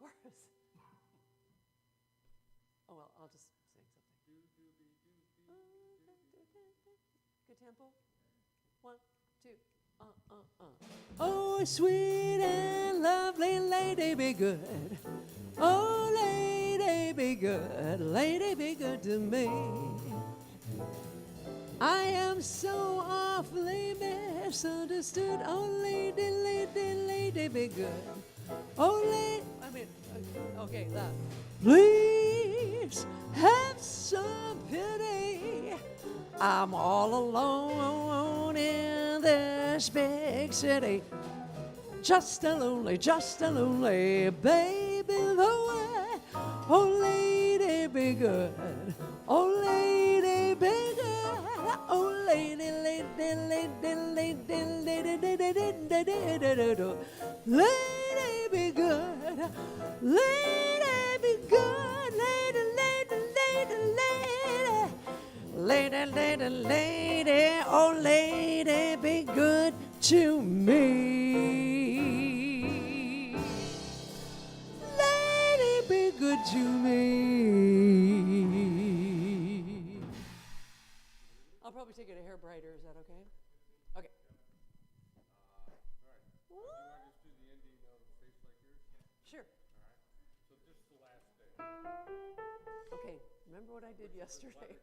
chorus. Oh, well, I'll just sing something. Good tempo. 1, 2, Oh, sweet and lovely lady, be good. Oh, lady, be good. Lady, be good to me. I am so awfully misunderstood. Oh, lady, lady, lady, be good. Oh, lady, okay, that. Please have some pity. I'm all alone in this big city. Just a lonely baby boy. Oh, lady, be good. Oh, lady, be good. Oh, lady, lady, lady, lady, lady, lady, be good. Lady, be good. Lady, lady, lady, lady. Lady, lady, lady, oh lady, be good to me. Lady, be good to me. I'll probably take it a hair brighter, is that okay? Okay. All right. You want to just do the ending of a face like yours? Sure. All right. So just the last day. Okay, remember what I did yesterday?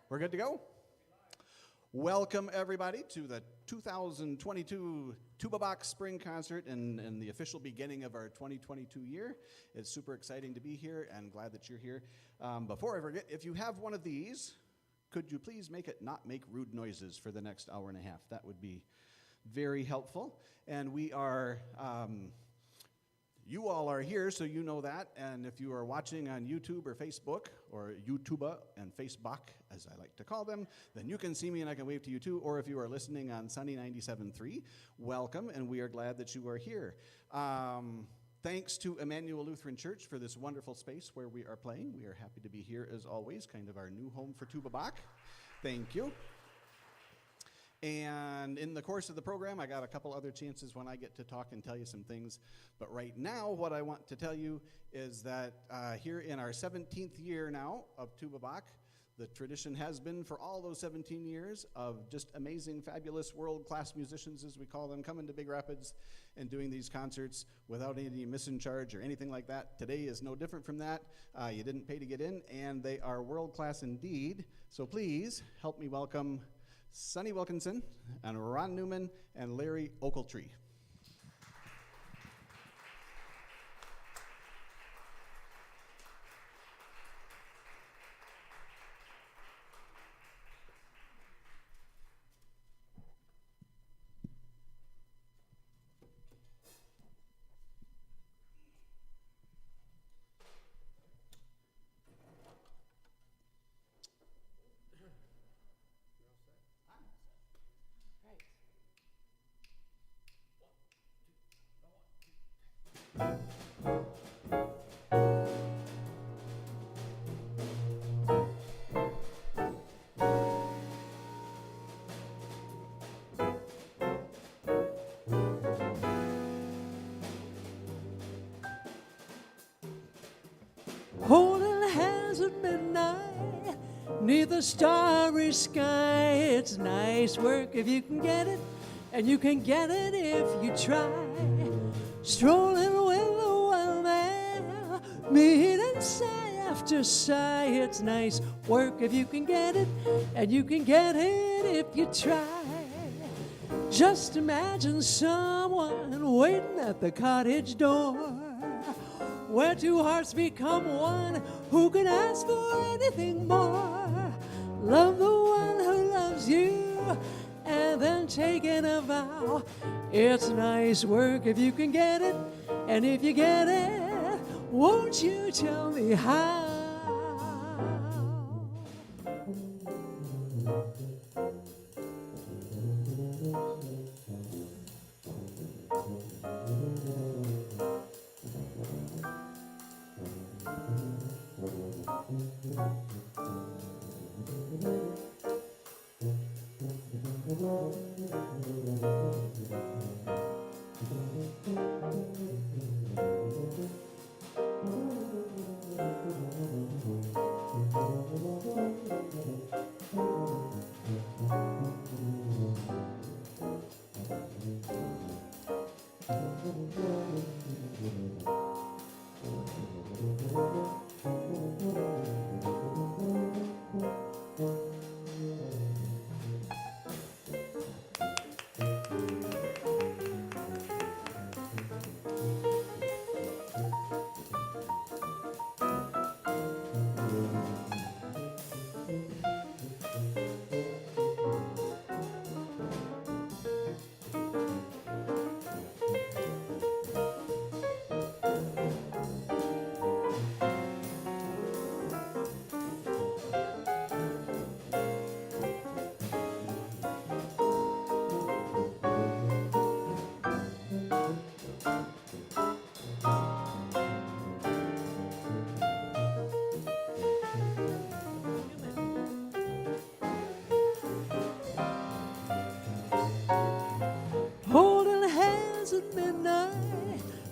We're good to go? Welcome, everybody, to the 2022 Tuba Bach Spring Concert and the official beginning of our 2022 year. It's super exciting to be here and glad that you're here. Before I forget, if you have one of these, could you please make it not make rude noises for the next hour and a half? That would be very helpful. And we are... You all are here, so you know that, and if you are watching on YouTube or Facebook, or YouTuba and Facebook, as I like to call them, then you can see me and I can wave to you too, or if you are listening on Sunny 97.3, welcome, and we are glad that you are here. Thanks to Emmanuel Lutheran Church for this wonderful space where we are playing. We are happy to be here as always, kind of our new home for Tuba Bach. Thank you. And in the course of the program, I got a couple other chances when I get to talk and tell you some things. But right now, what I want to tell you is that here in our 17th year now of Tuba Bach, the tradition has been for all those 17 years of just amazing, fabulous, world-class musicians, as we call them, coming to Big Rapids and doing these concerts without any missing charge or anything like that. Today is no different from that. You didn't pay to get in, and they are world-class indeed. So please help me welcome Sonny Wilkinson, and Ron Newman, and Larry Ochiltree. Holding hands at midnight, neath the starry sky. It's nice work if you can get it, and you can get it if you try. Strolling with the wild man, meeting sigh after sigh. It's nice work if you can get it, and you can get it if you try. Just imagine someone waiting at the cottage door, where two hearts become one. Who can ask for anything more? Love the one who loves you, and then taking a vow. It's nice work if you can get it, and if you get it, won't you tell me how?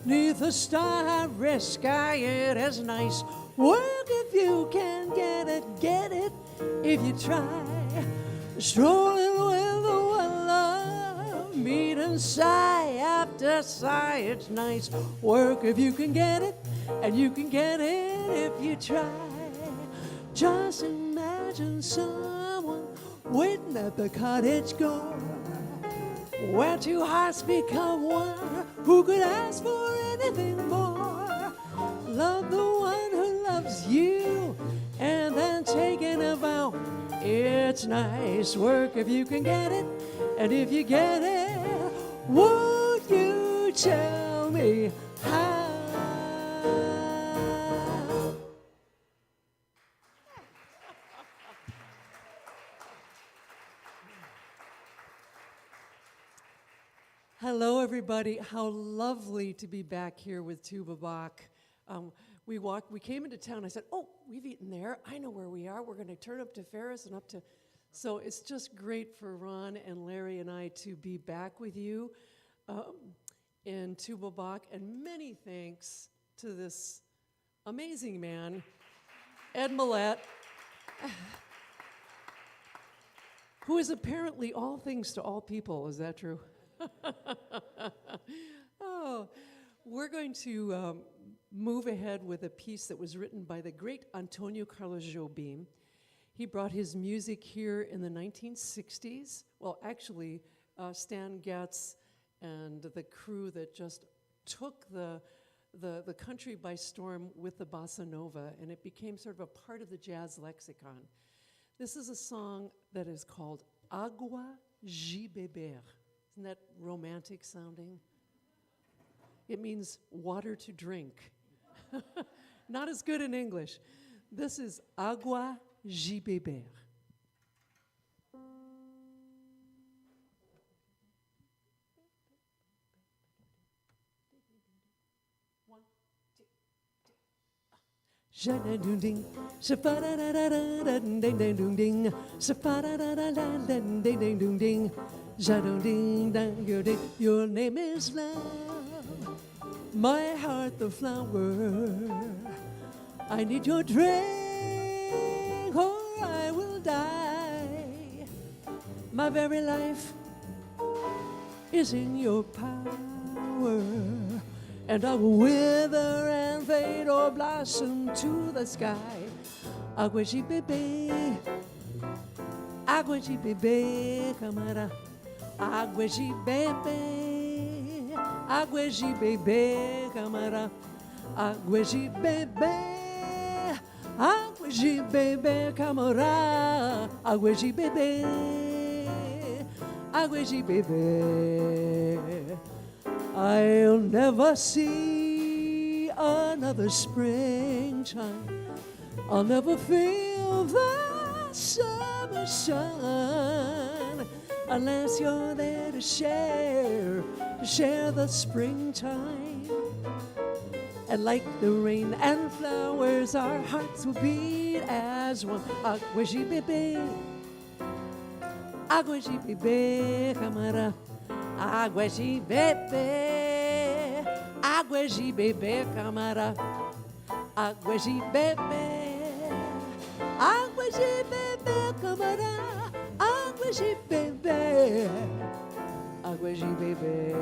Neath the starry sky, it is nice work if you can get it if you try. Strolling with the one love, meeting sigh after sigh. It's nice work if you can get it, and you can get it if you try. Just imagine some waiting at the cottage door, where two hearts become one. Who could ask for anything more? Love the one who loves you, and then taking a vow. It's nice work if you can get it, and if you get it, won't you tell me how? Hello, everybody. How lovely to be back here with Tuba Bach. We came into town. I said, oh, we've eaten there. I know where we are. We're going to turn up to Ferris and up to... So it's just great for Ron and Larry and I to be back with you in Tuba Bach. And many thanks to this amazing man, Ed Mallett, who is apparently all things to all people. Is that true? Oh, we're going to move ahead with a piece that was written by the great Antonio Carlos Jobim. He brought his music here in the 1960s. Well, actually, Stan Getz and the crew that just took the country by storm with the bossa nova, and it became sort of a part of the jazz lexicon. This is a song that is called Agua Ji Beber. Isn't that romantic sounding? It means water to drink. Not as good in English. This is Agua Ji Beber. One, two, three. Ding, ding, ding, ding, ding, ding. Ding, ding, your name is love, my heart the flower. I need your drink or I will die. My very life is in your power, and I will wither and fade or blossom to the sky. Agua Ji Beber, Agua Ji Beber, camarada. Agua Ji Beber, Agua Ji Beber, camarada. Agua Ji Beber, Agua Ji Beber, camarada. Agua Ji Beber, Agua Ji Beber. I'll never see another springtime. I'll never feel the summer sun unless you're there to share the springtime. And like the rain and flowers, our hearts will beat as one. Agua Ji Beber, Agua Ji Beber, camarada. Agua Ji Beber, Agua Ji Beber, camarada. Agua Ji Beber, Agua Ji Beber, camarada. Agua Ji Beber, Agua Ji Beber.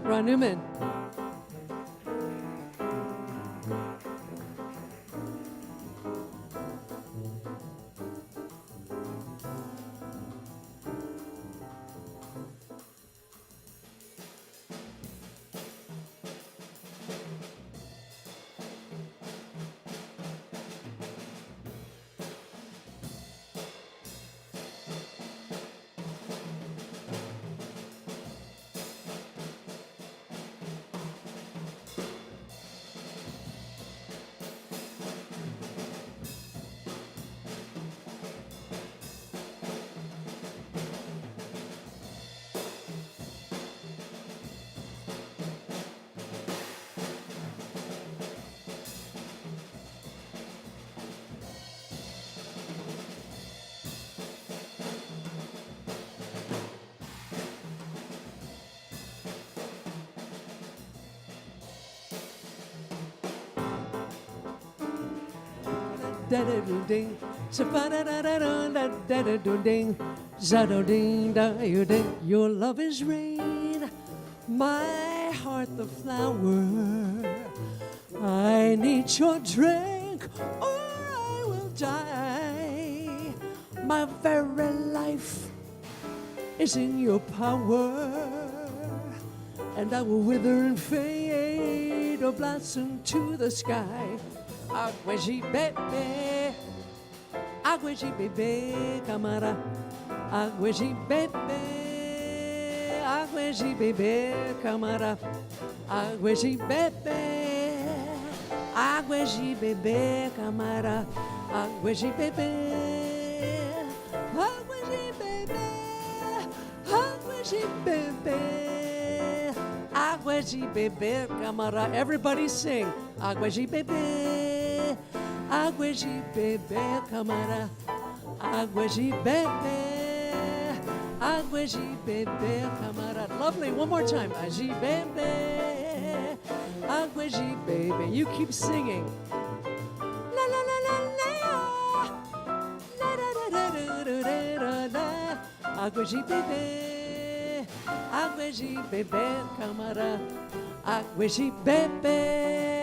Ron Newman. Da da doo ding, sa ba da da da da doo ding, za do ding da you ding. Your love is rain, my heart the flower. I need your drink, or I will die. My very life is in your power, and I will wither and fade or blossom to the sky. Agua Ji Beber, Agua Ji Beber, camara. Agua Ji Beber, Agua Ji Beber, camara. Agua Ji Beber, Agua Ji Beber, camara. Agua Ji Beber, Agua Ji Beber, Agua Ji Beber, Agua Ji Beber, camara. Everybody sing. Agua Ji Beber. Agua Ji Beber, camara. Agua Ji Beber. Agua Ji Beber, camara. Lovely. One more time. Agua Ji Beber. Agua Ji Beber. You keep singing. La la la la la. La da da da da da da da. Agua Ji Beber. Agua Ji Beber, camara. Agua Ji Beber.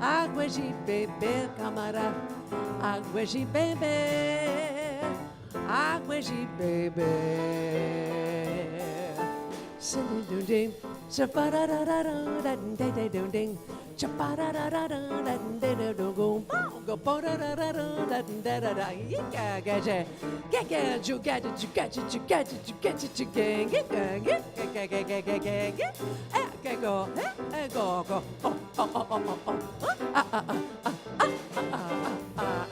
Agua Ji Beber, camara. Agua Ji Beber. Agua Ji Beber. Sing ding ding, sha-ba da da da da da da da ding, sha-ba da da da da da da da da go, go ba da da da da da da da, yeah, gaja, gaga, you got it, you got it, you got it, you got it, you gang, gang, gang, gang, gang, gang, gang, go, go, go, oh, oh, oh, oh, oh, ah, ah, ah, ah, ah, ah,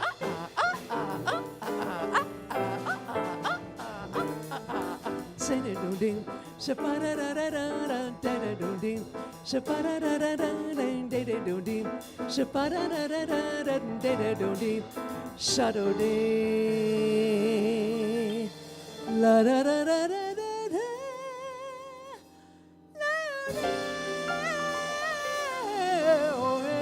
ah, say da do ding, sha-ba da da da da da da do ding, sha-ba da da da da da da do ding, sha-ba da da da da da da do ding, sha do ding, la da da da da da da, la da, oh hey.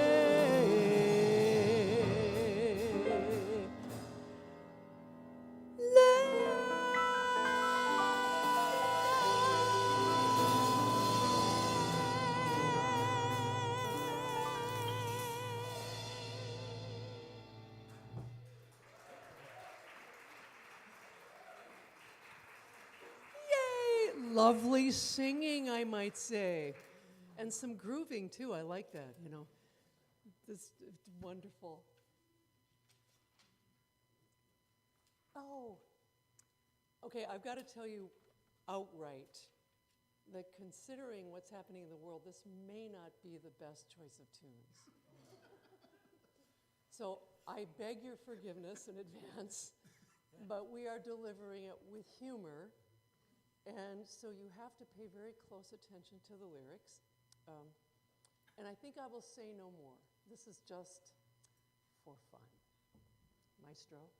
Lovely singing, I might say. And some grooving, too. I like that, you know. This wonderful. Oh, okay, I've got to tell you outright that considering what's happening in the world, this may not be the best choice of tunes. So I beg your forgiveness in advance, but we are delivering it with humor. And so you have to pay very close attention to the lyrics. And I think I will say no more. This is just for fun. Maestro.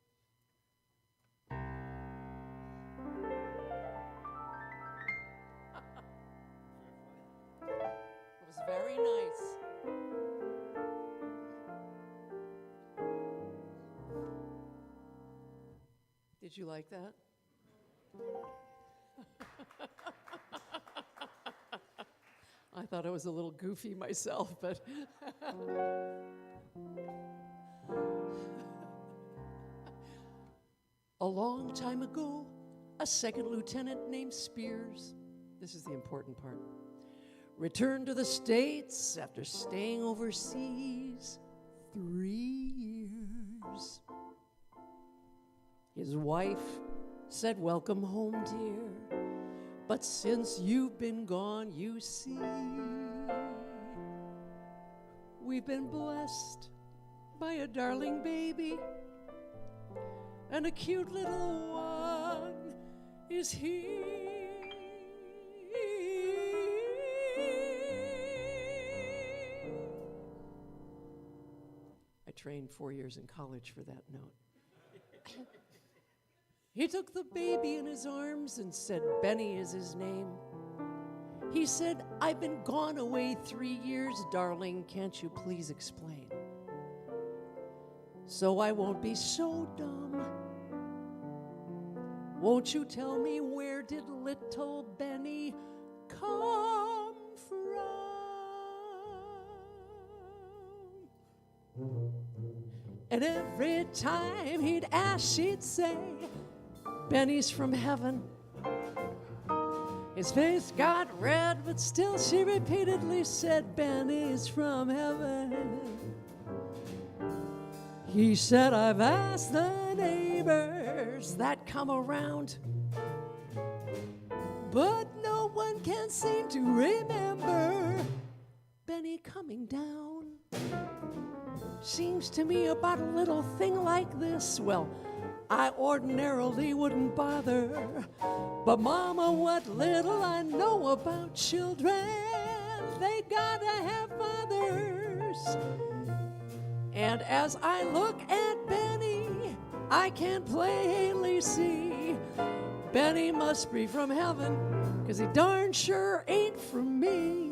It was very nice. Did you like that? I thought I was a little goofy myself, but a long time ago, a second lieutenant named Spears, this is the important part, returned to the States after staying overseas 3 years. His wife said, "Welcome home, dear. But since you've been gone, you see, we've been blessed by a darling baby, and a cute little one is he." I trained 4 years in college for that note. He took the baby in his arms and said, "Benny is his name." He said, "I've been gone away 3 years, darling. Can't you please explain? So I won't be so dumb. Won't you tell me, where did little Benny come from?" And every time he'd ask, she'd say, "Benny's from heaven." His face got red, but still she repeatedly said, "Benny's from heaven." He said, "I've asked the neighbors that come around, but no one can seem to remember Benny coming down. Seems to me about a little thing like this. Well, I ordinarily wouldn't bother, but Mama, what little I know about children, they gotta have fathers. And as I look at Benny, I can plainly see Benny must be from heaven, 'cause he darn sure ain't from me."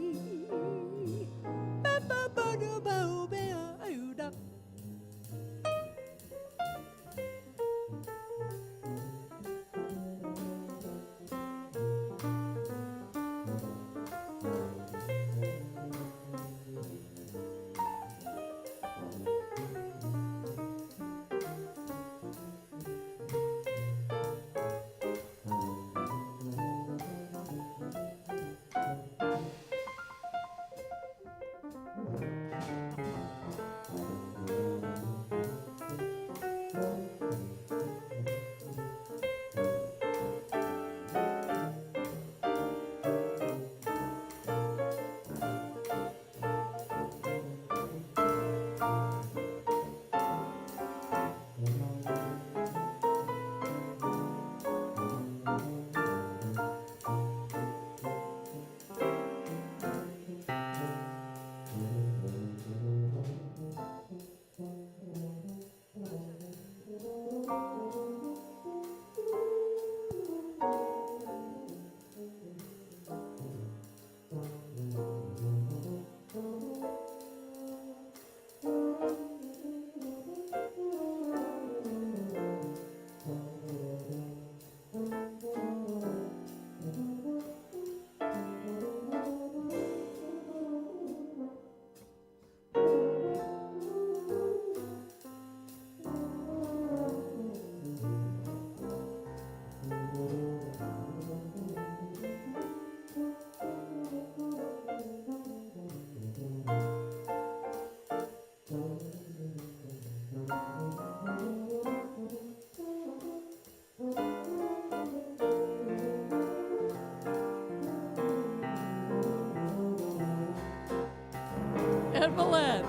And Mallett,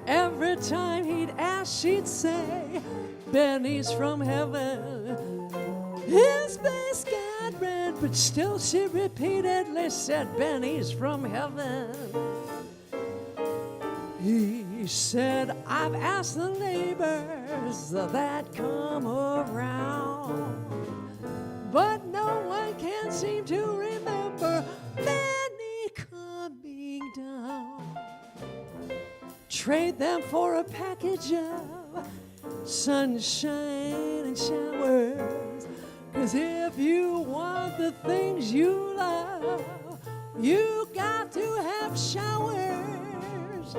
every time he'd ask, she'd say, "Benny's from heaven." His face got red, but still she repeatedly said, "Benny's from heaven." He said, "I've asked the neighbors that come around, but no one can seem to remember Benny coming down. Trade them for a package of sunshine and showers, 'cause if you want the things you love, You got to have showers.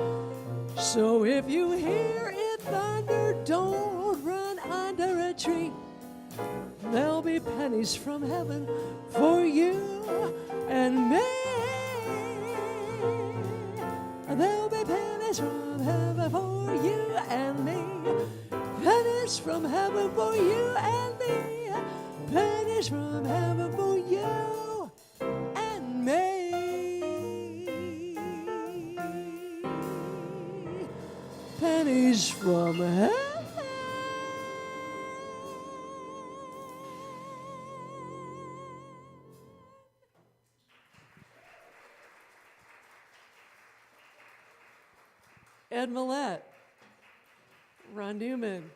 So if you hear it thunder, don't run under a tree. There'll be pennies from heaven for you and me. There'll be pennies from heaven for you and me. Pennies from heaven for you and me. Pennies from heaven for you and me. Pennies from heaven. Ed Mallett, Ron Newman.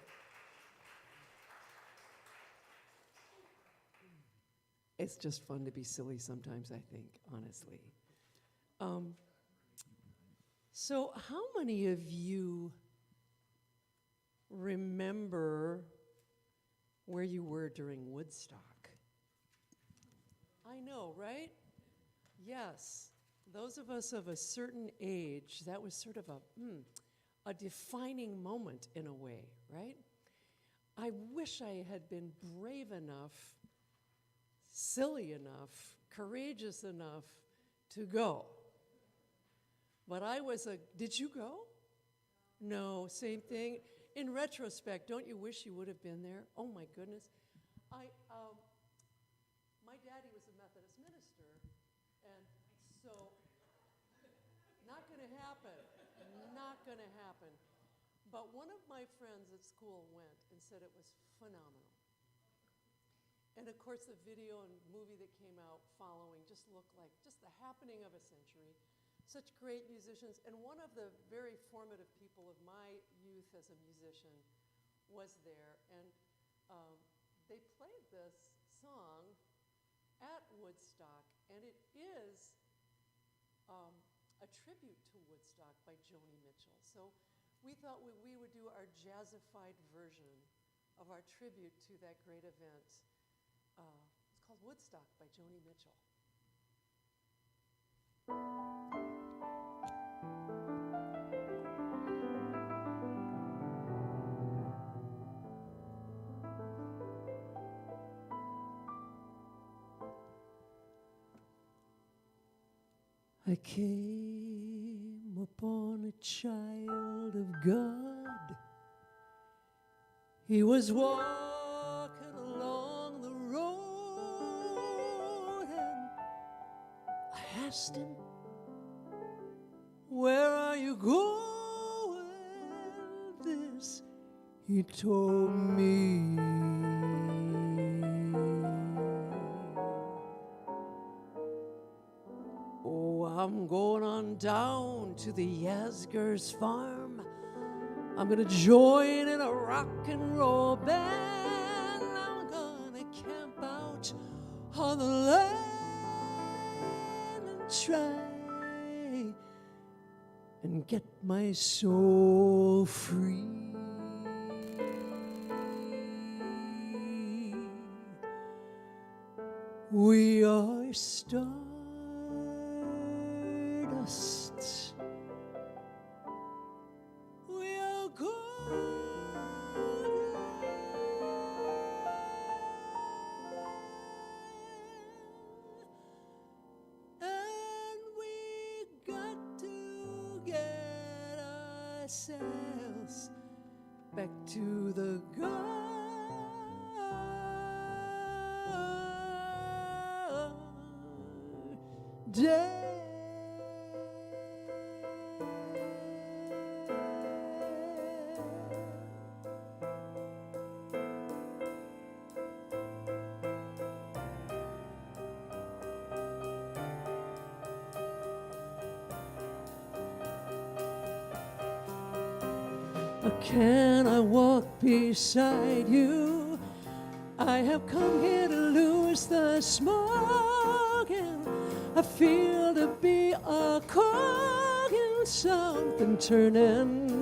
It's just fun to be silly sometimes, I think, honestly. So how many of you remember where you were during Woodstock? I know, right? Yes. Those of us of a certain age, that was sort of a defining moment in a way, right? I wish I had been brave enough, silly enough, courageous enough to go. But I was did you go? No, same thing. In retrospect, don't you wish you would have been there? Oh my goodness. My daddy was a Methodist minister, and so not gonna happen. But one of my friends at school went and said it was phenomenal. And of course, the video and movie that came out following just looked like just the happening of a century. Such great musicians. And one of the very formative people of my youth as a musician was there. And they played this song at Woodstock. And it is a tribute to Woodstock by Joni Mitchell. So we thought we would do our jazzified version of our tribute to that great event. It's called Woodstock by Joni Mitchell. I came upon a child of God. He was walking along the road, and I asked him, "Where are you going?" This he told me. I'm going on down to the Yasgur's farm. I'm gonna join in a rock and roll band. I'm gonna camp out on the land and try and get my soul free. We are stars. We are good, and we got to get ourselves back to the garden. Can I walk beside you? I have come here to lose the smoke, and I feel to be a cog in something turning.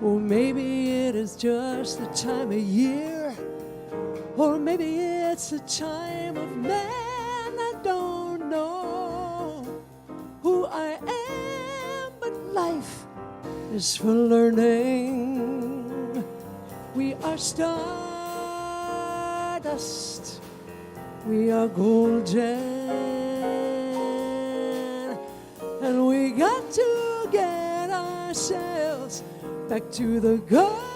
Or maybe it is just the time of year, or maybe it's the time of man. is for learning. We are stardust. We are golden. And we got to get ourselves back to the garden.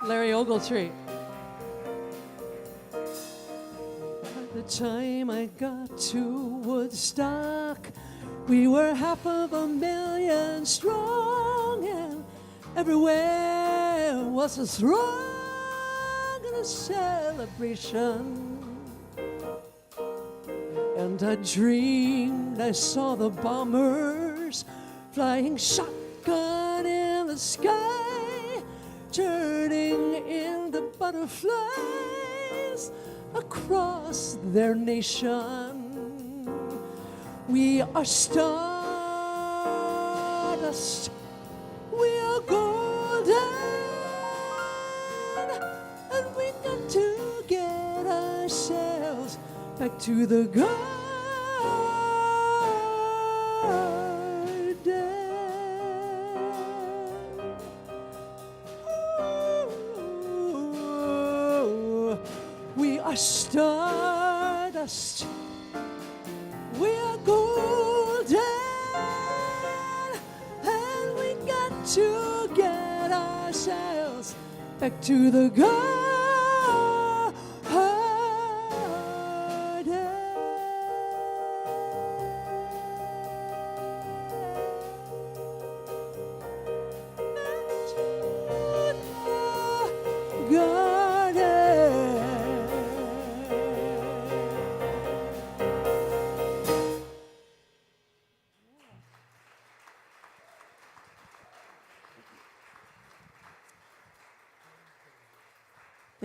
Larry Ochiltree. By the time I got to Woodstock, we were 500,000 strong, and everywhere was a throng and a celebration. And I dreamed I saw the bombers flying shotgun in the sky, turning into butterflies across their nation. We are stardust, we are golden, and we got to get ourselves back to the garden. We are stardust, we are golden, and we got to get ourselves back to the garden.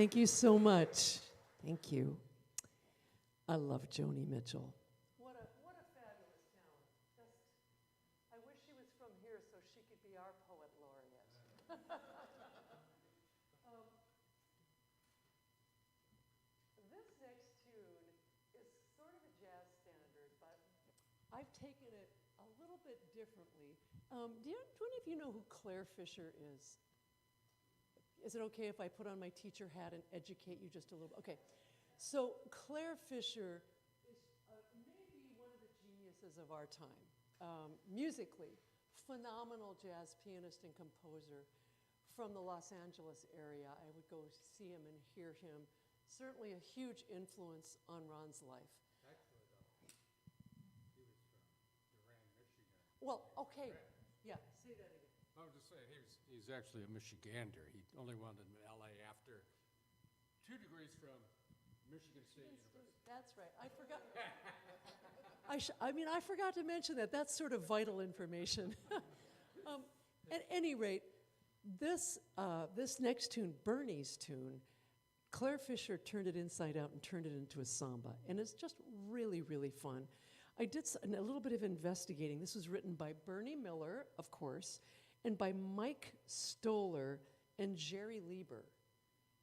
Thank you so much. Thank you. I love Joni Mitchell. What a fabulous talent. I wish she was from here so she could be our poet laureate. This next tune is sort of a jazz standard, but I've taken it a little bit differently. Do any of you know who Claire Fisher is? Is it okay if I put on my teacher hat and educate you just a little bit? Okay. So Claire Fisher is maybe one of the geniuses of our time. Musically, phenomenal jazz pianist and composer from the Los Angeles area. I would go see him and hear him. Certainly a huge influence on Ron's life. Actually, though, he was from Durand, Michigan. Well, okay. Yeah, say that again. I was just saying, he's actually a Michigander. He only wound up in L.A. after 2 degrees from Michigan State University. That's right. I forgot. I forgot to mention that. That's sort of vital information. At any rate, this next tune, Bernie's tune, Claire Fisher turned it inside out and turned it into a samba, and it's just really, really fun. I did a little bit of investigating. This was written by Bernie Miller, of course, and by Mike Stoller and Jerry Lieber.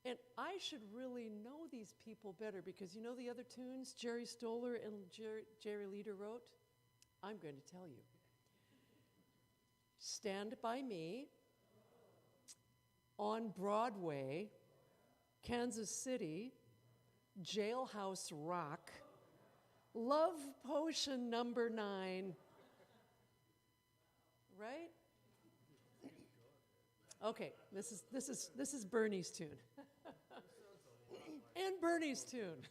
And I should really know these people better because you know the other tunes Jerry Stoller and Jerry Lieber wrote? I'm going to tell you. Stand By Me, On Broadway, Kansas City, Jailhouse Rock, Love Potion Number 9, right? Okay, this is Bernie's tune. And Bernie's tune.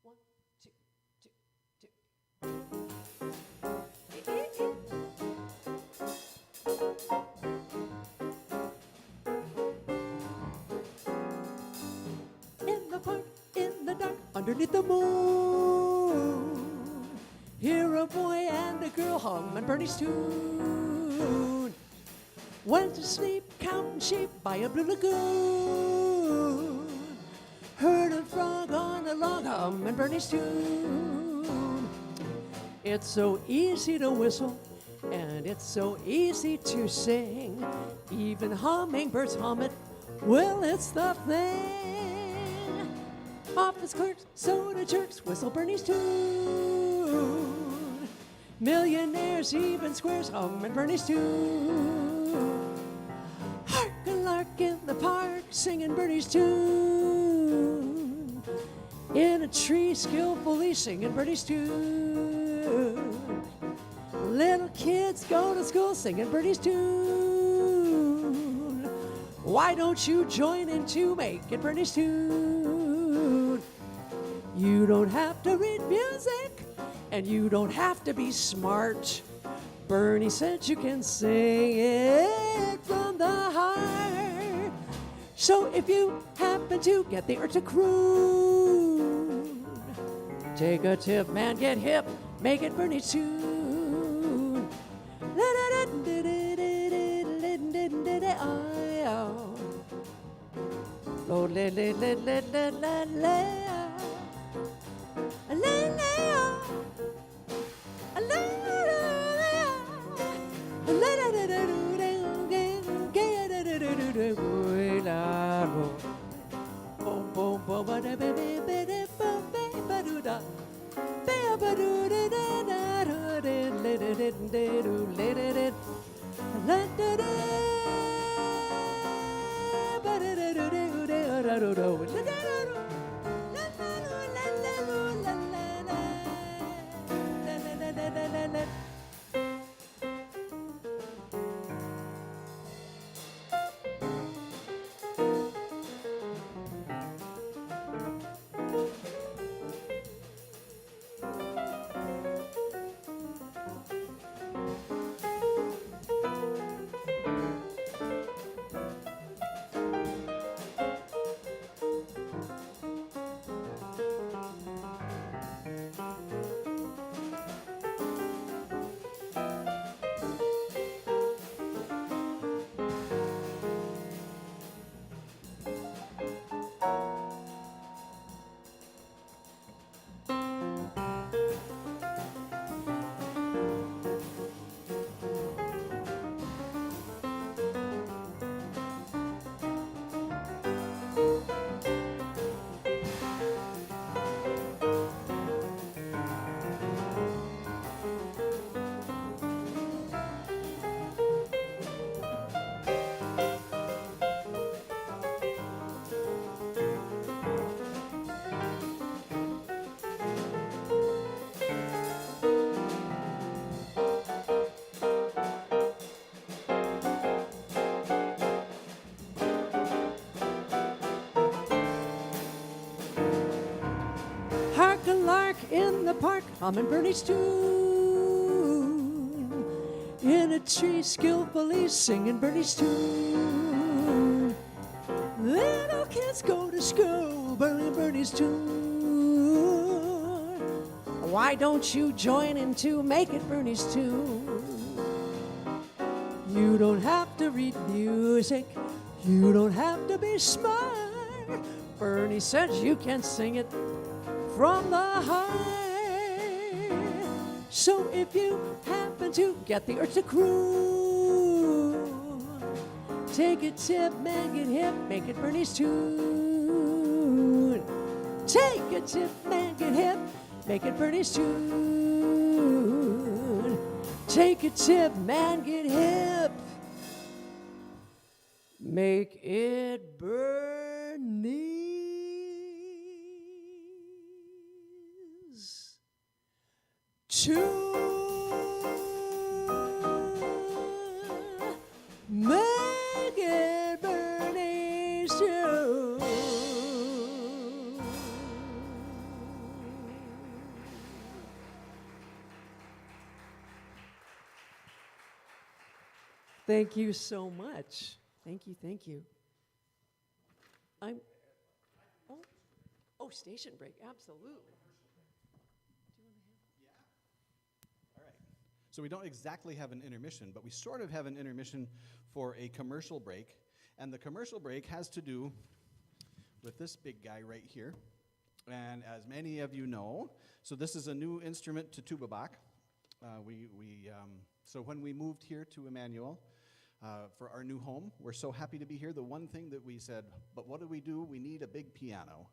One, two, two, two. In the park, in the dark, underneath the moon, hear a boy and a girl hum and Bernie's tune. Went to sleep counting sheep by a blue lagoon. Heard a frog on a log hum and Bernie's tune. It's so easy to whistle and it's so easy to sing. Even hummingbirds hum it. Well, it's the thing. Office clerks, soda jerks, whistle Bernie's tune. Millionaires, even squares, hum and Bernie's tune. Hark a lark in the park, singing Bernie's tune. In a tree, skillfully singing Bernie's tune. Little kids go to school singing Bernie's tune. Why don't you join in to make it Bernie's tune? You don't have to read music, and you don't have to be smart. Bernie said you can sing it from the heart. So if you happen to get the urge to croon, take a tip, man, get hip, make it Bernie's tune. in the park, humming Bernie's tune. In a tree, skillfully singing Bernie's tune. Little kids go to school, Bernie's tune. Why don't you join in to make it Bernie's tune? You don't have to read music, you don't have to be smart. Bernie says you can sing it from the heart. So if you happen to get the urge to croon, take a tip, man, get hip, make it Bernie's tune. Take a tip, man, get hip, make it Bernie's tune. Take a tip, man, get hip, make it Bernie's tune. Make it Bernie's tune. Thank you so much. Thank you, thank you. Oh, station break, absolutely. All right. So we don't exactly have an intermission, but we sort of have an intermission for a commercial break. And the commercial break has to do with this big guy right here. And as many of you know, so this is a new instrument to Tuba Bach. So when we moved here to Emmanuel, for our new home, we're so happy to be here. The one thing that we said, but what do? We need a big piano.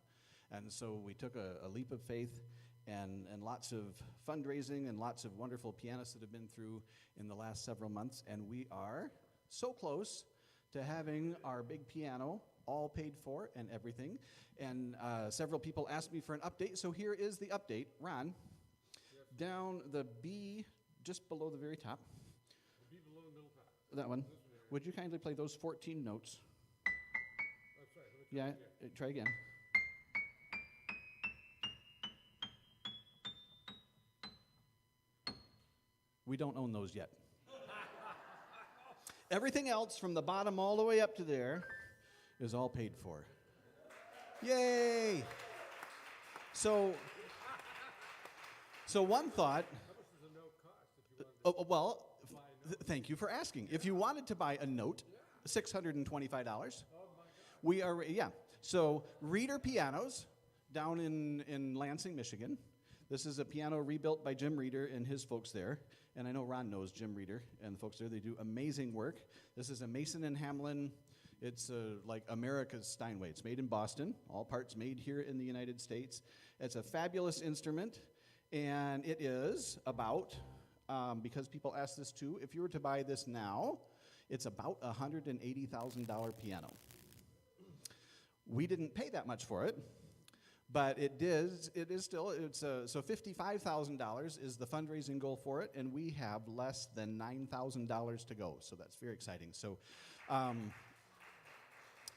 And so we took a leap of faith and lots of fundraising and lots of wonderful pianists that have been through in the last several months. And we are so close to having our big piano all paid for and everything. And several people asked me for an update, so here is the update. Ron, down the B, just below the very top. The B below the middle top. That one. Would you kindly play those 14 notes? Oh, sorry, let me try Yeah, again. try again. We don't own those yet. Everything else from the bottom all the way up to there is all paid for. Yay! So one thought. How much does a note cost if you wanted to Thank you for asking. If you wanted to buy a note, $625. Oh, my God. We are, yeah. So Reeder Pianos down in Lansing, Michigan. This is a piano rebuilt by Jim Reeder and his folks there. And I know Ron knows Jim Reeder and the folks there. They do amazing work. This is a Mason and Hamlin. It's like America's Steinway. It's made in Boston. All parts made here in the United States. It's a fabulous instrument. And it is about, because people ask this too, if you were to buy this now, it's about a $180,000 piano. We didn't pay that much for it, but it is still, so $55,000 is the fundraising goal for it, and we have less than $9,000 to go, so that's very exciting. So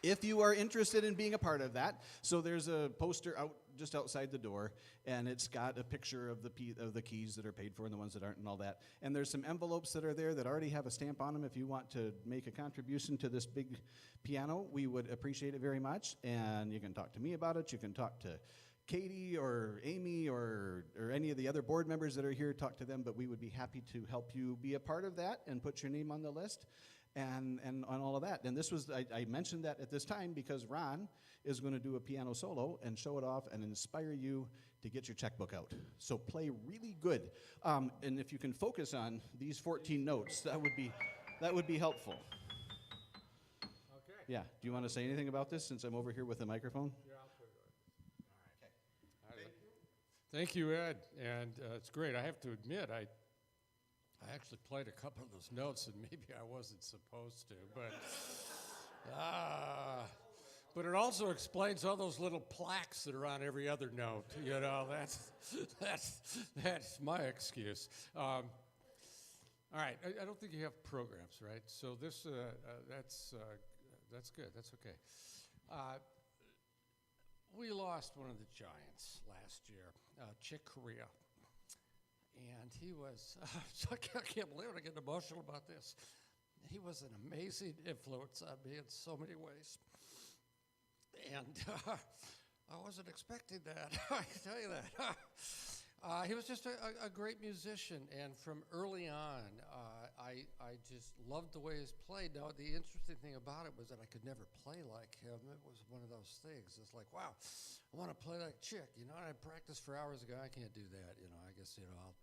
if you are interested in being a part of that, so there's a poster out just outside the door, and it's got a picture of the keys that are paid for and the ones that aren't and all that. And there's some envelopes that are there that already have a stamp on them. If you want to make a contribution to this big piano, we would appreciate it very much. And you can talk to me about it. You can talk to Katie or Amy or any of the other board members that are here, talk to them, but we would be happy to help you be a part of that and put your name on the list and on all of that. And this was, I mentioned that at this time because Ron is going to do a piano solo and show it off and inspire you to get your checkbook out. So play really good. And if you can focus on these 14 notes, that would be helpful. Okay. Yeah. Do you want to say anything about this since I'm over here with the microphone? Yeah, I'll put it on. All right. Thank you, Ed. And it's great. I have to admit, I actually played a couple of those notes, and maybe I wasn't supposed to, but it also explains all those little plaques that are on every other note. You know, that's my excuse. All right, I don't think you have programs, right? So this that's good. That's okay. We lost one of the giants last year, Chick Corea. And he was, I can't believe it, I get emotional about this. He was an amazing influence on me in so many ways. And I wasn't expecting that, I can tell you that. He was just a great musician, and from early on, I just loved the way he played. Now, the interesting thing about it was that I could never play like him. It was one of those things. It's like, wow, I want to play like Chick, and I practiced for hours ago. I can't do that, I guess,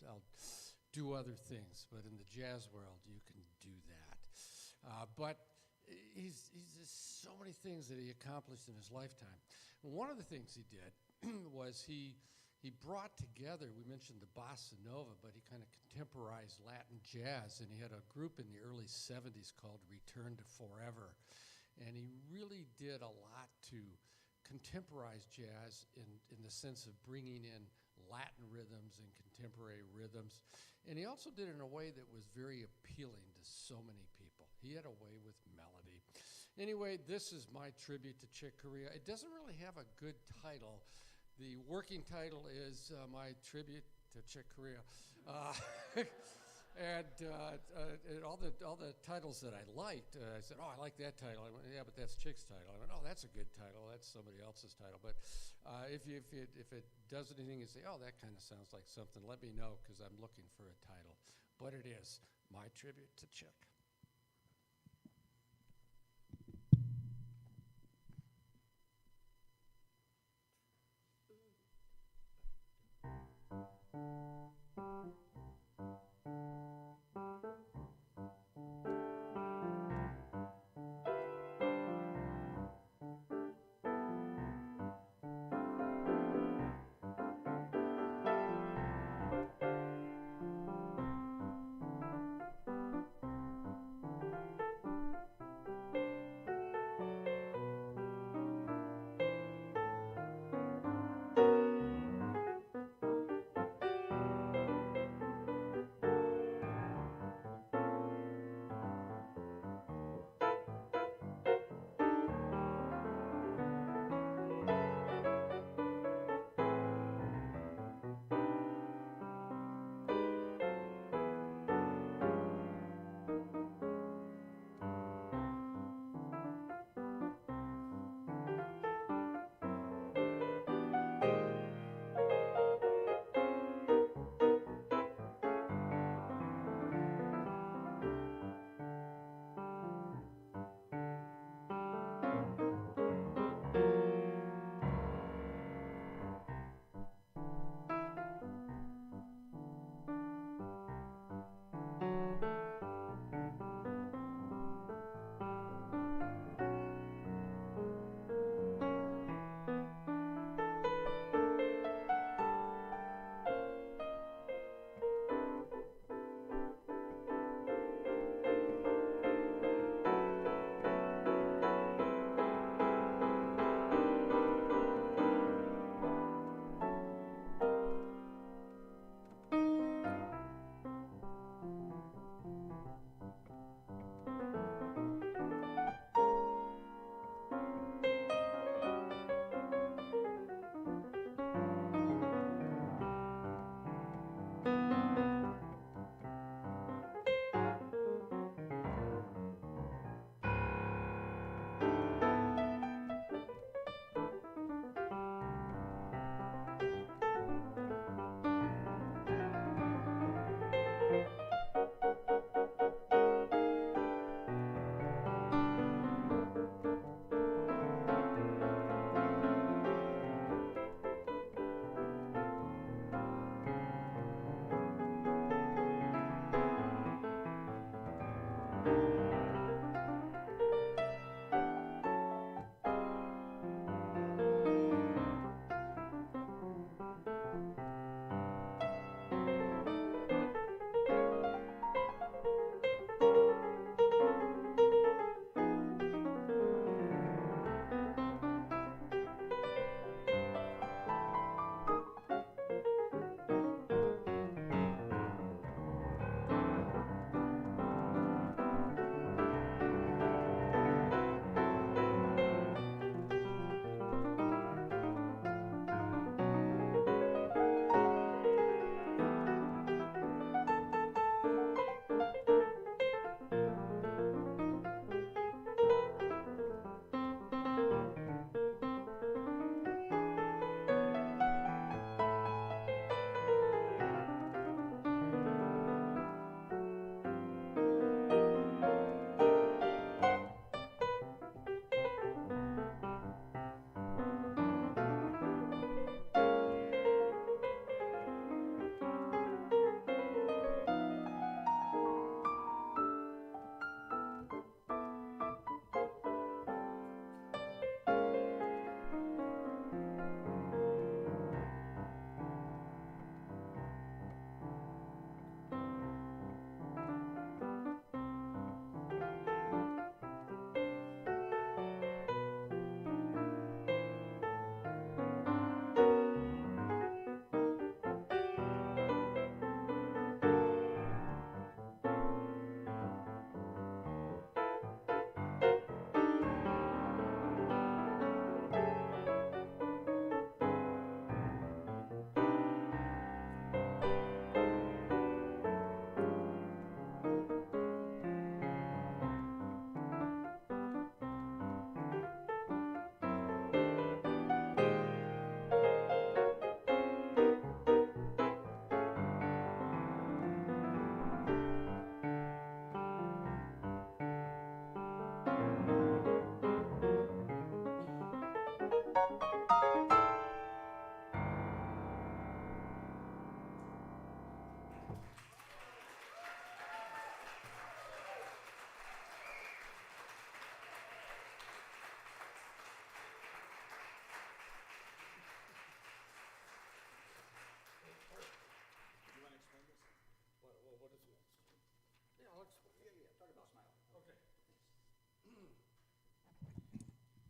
I'll do other things, but in the jazz world, you can do that. But he's just so many things that he accomplished in his lifetime. One of the things he did was he brought together, we mentioned the bossa nova, but he kind of contemporized Latin jazz, and he had a group in the early 70s called Return to Forever. And he really did a lot to contemporize jazz in the sense of bringing in Latin rhythms and contemporary rhythms. And he also did it in a way that was very appealing to so many people. He had a way with melody. Anyway, this is my tribute to Chick Corea. It doesn't really have a good title. The working title is my tribute to Chick Corea. And all the titles that I liked, I said, oh, I like that title. I went, yeah, but that's Chick's title. I went, oh, that's a good title. That's somebody else's title. But if it does anything, you say, oh, that kind of sounds like something, let me know, because I'm looking for a title. But it is my tribute to Chick.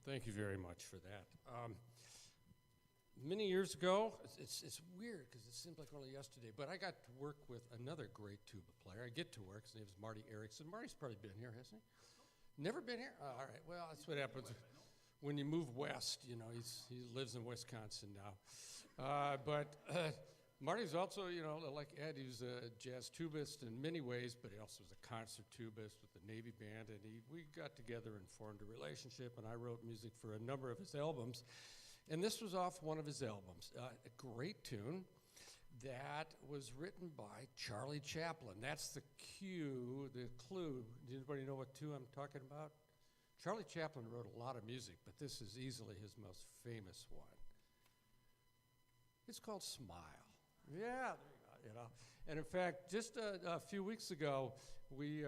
Thank you very much for that. Many years ago, it's weird because it seems like only yesterday, but I got to work with another great tuba player. I get to work. His name is Marty Erickson. Marty's probably been here, hasn't he? Never been here? Oh, all right. Well, that's what happens when you move west. You know, he lives in Wisconsin now. But Marty's also, you know, like Ed, he was a jazz tubist in many ways, but he also was a concert tubist with the Navy Band, and we got together and formed a relationship, and I wrote music for a number of his albums. And this was off one of his albums, a great tune that was written by Charlie Chaplin. That's the cue, the clue. Does anybody know what tune I'm talking about? Charlie Chaplin wrote a lot of music, but this is easily his most famous one. It's called Smile. Yeah, you know. And in fact, just a few weeks ago, we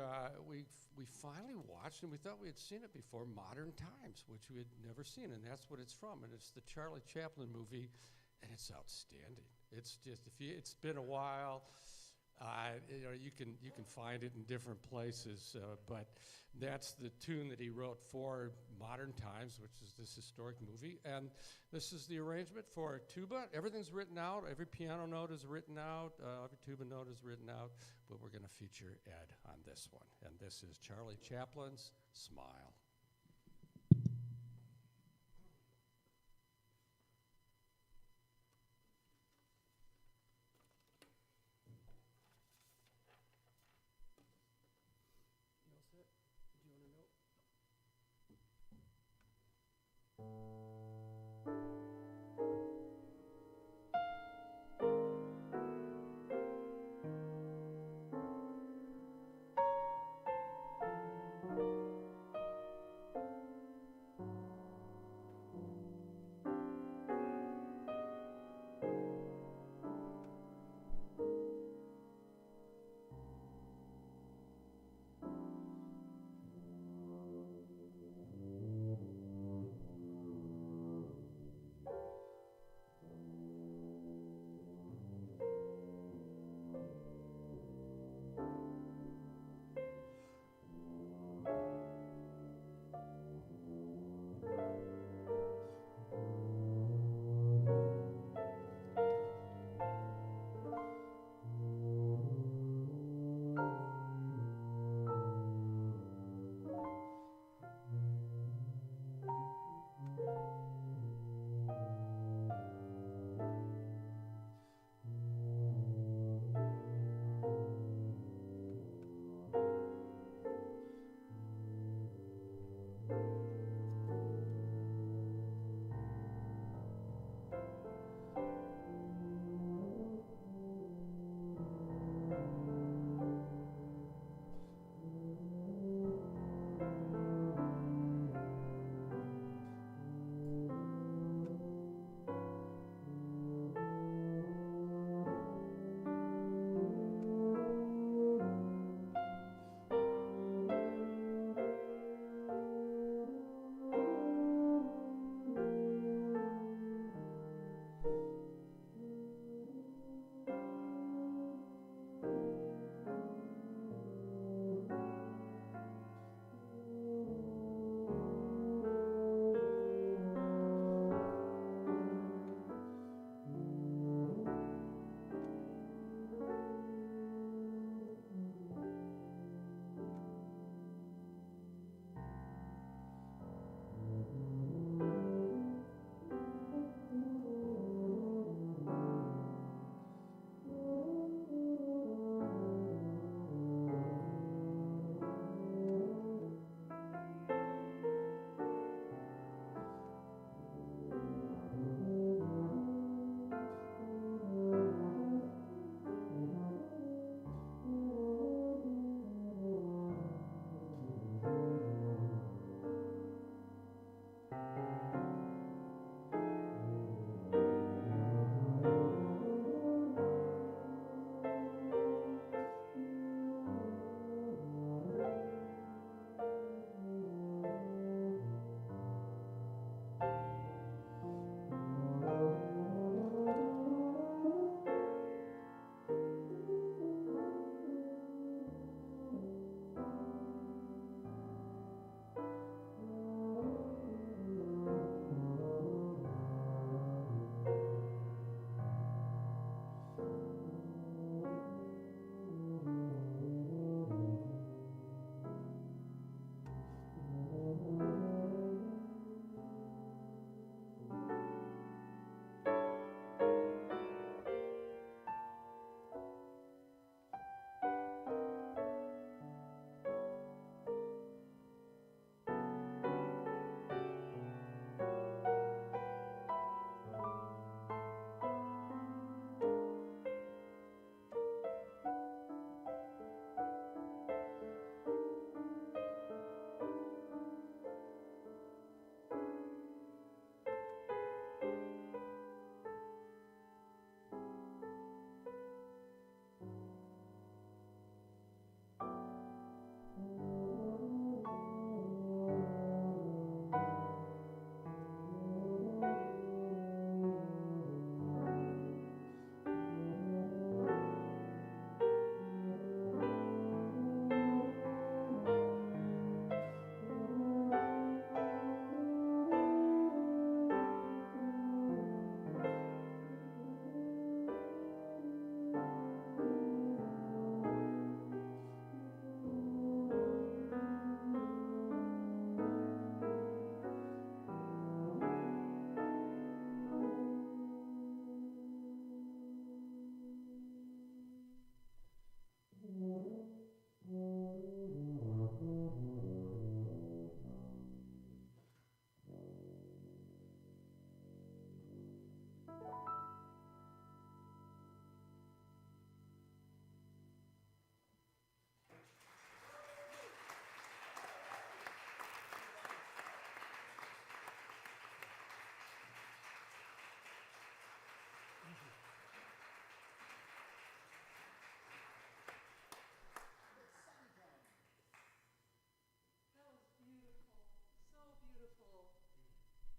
finally watched, and we thought we had seen it before, Modern Times, which we had never seen, and that's what it's from. And it's the Charlie Chaplin movie, and it's outstanding. It's just, it's been a while. You know, you can find it in different places, but that's the tune that he wrote for Modern Times, which is this historic movie. And this is the arrangement for tuba. Everything's written out. Every piano note is written out. Every tuba note is written out. But we're going to feature Ed on this one. And this is Charlie Chaplin's Smile.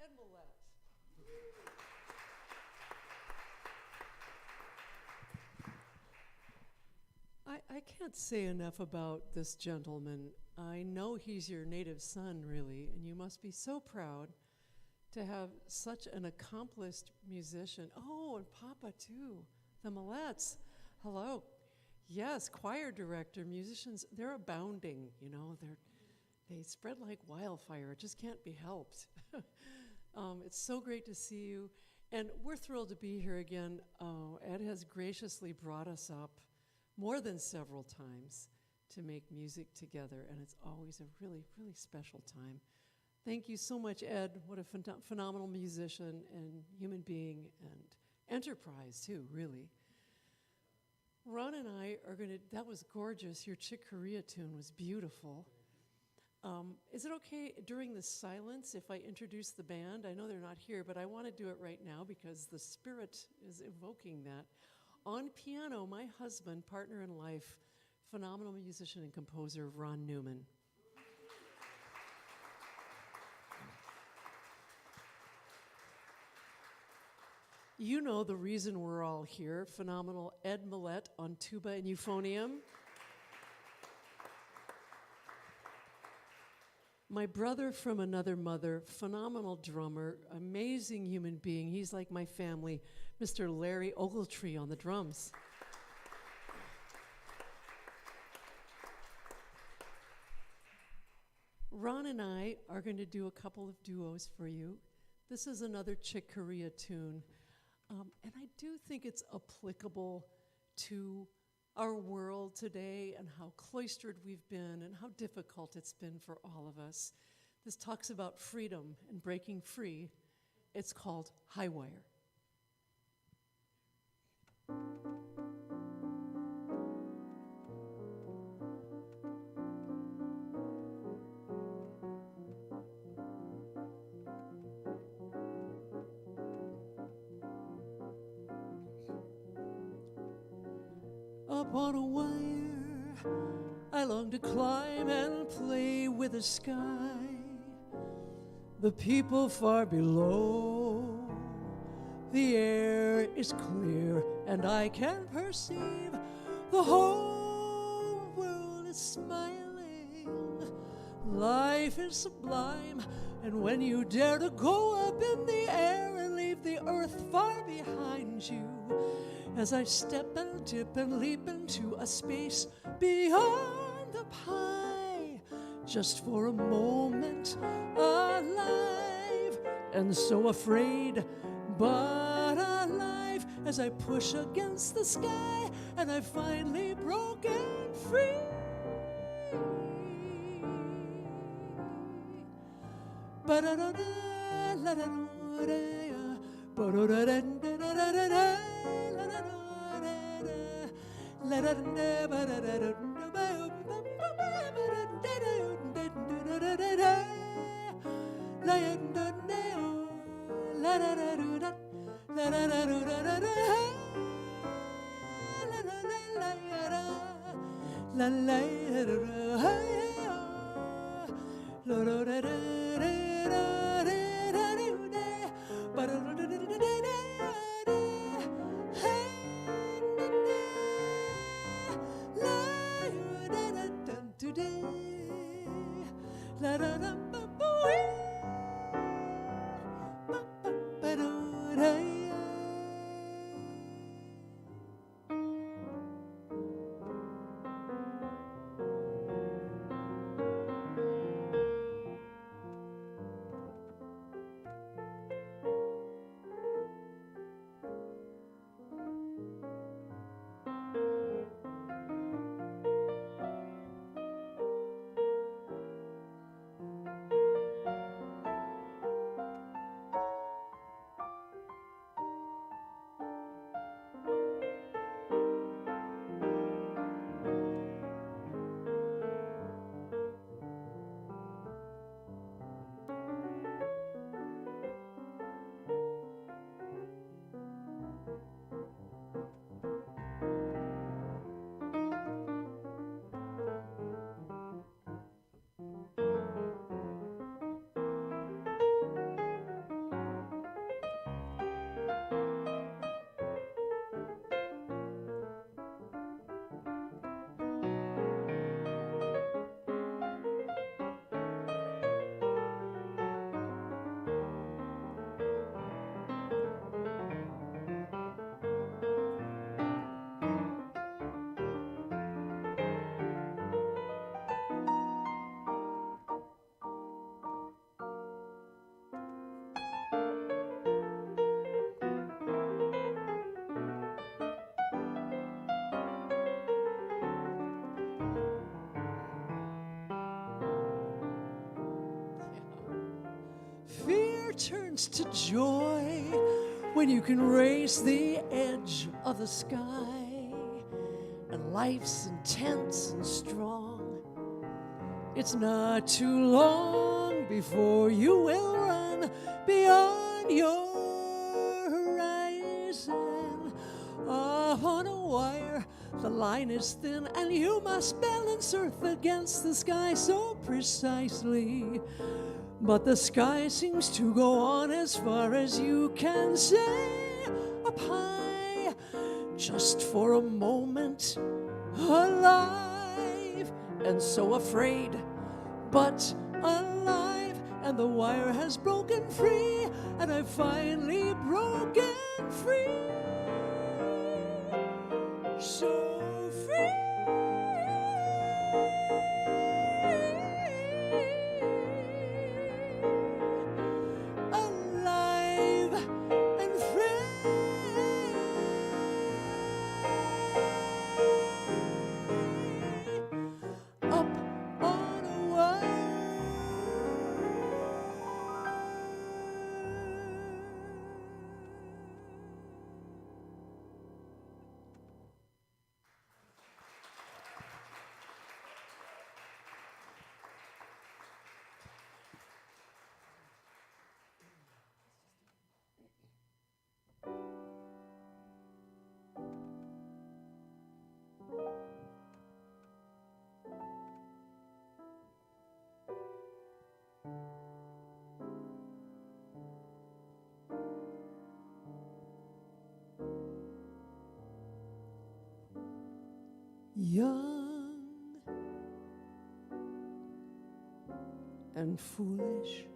Ed Mallett. I can't say enough about this gentleman. I know he's your native son, really, and you must be so proud to have such an accomplished musician. Oh, and Papa, too. The Malletts. Hello. Yes, choir director, musicians, they're abounding, you know. They spread like wildfire. It just can't be helped. It's so great to see you. And we're thrilled to be here again. Ed has graciously brought us up more than several times to make music together, and it's always a really, really special time. Thank you so much, Ed. What a phenomenal musician and human being and enterprise, too, really. Ron and I are going to, that was gorgeous. Your Chick Corea tune was beautiful. Is it okay during the silence if I introduce the band? I know they're not here, but I want to do it right now because the spirit is evoking that. On piano, my husband, partner in life, phenomenal musician and composer, Ron Newman. You know the reason we're all here. Phenomenal Ed Mallett on tuba and euphonium. My brother from another mother, phenomenal drummer, amazing human being. He's like my family, Mr. Larry Ochiltree on the drums. Ron and I are going to do a couple of duos for you. This is another Chick Corea tune. And I do think it's applicable to our world today and how cloistered we've been and how difficult it's been for all of us. This talks about freedom and breaking free. It's called High Wire. Up on a wire, I long to climb and play with the sky. The people far below, the air is clear, and I can perceive the whole world is smiling. Life is sublime, and when you dare to go up in the air and leave the earth far behind you, as I step and dip and leap into a space beyond the pie, just for a moment alive, and so afraid but alive, as I push against the sky and I've finally broken free. turns to joy when you can race the edge of the sky and life's intense and strong. It's not too long before you will run beyond your horizon. Up on a wire, the line is thin, and you must balance Earth against the sky so precisely. But the sky seems to go on as far as you can say, up high, just for a moment, alive, and so afraid, but alive. And the wire has broken free, and I've finally broken free. So free. Alive and free. Up on a wire. Young and foolish,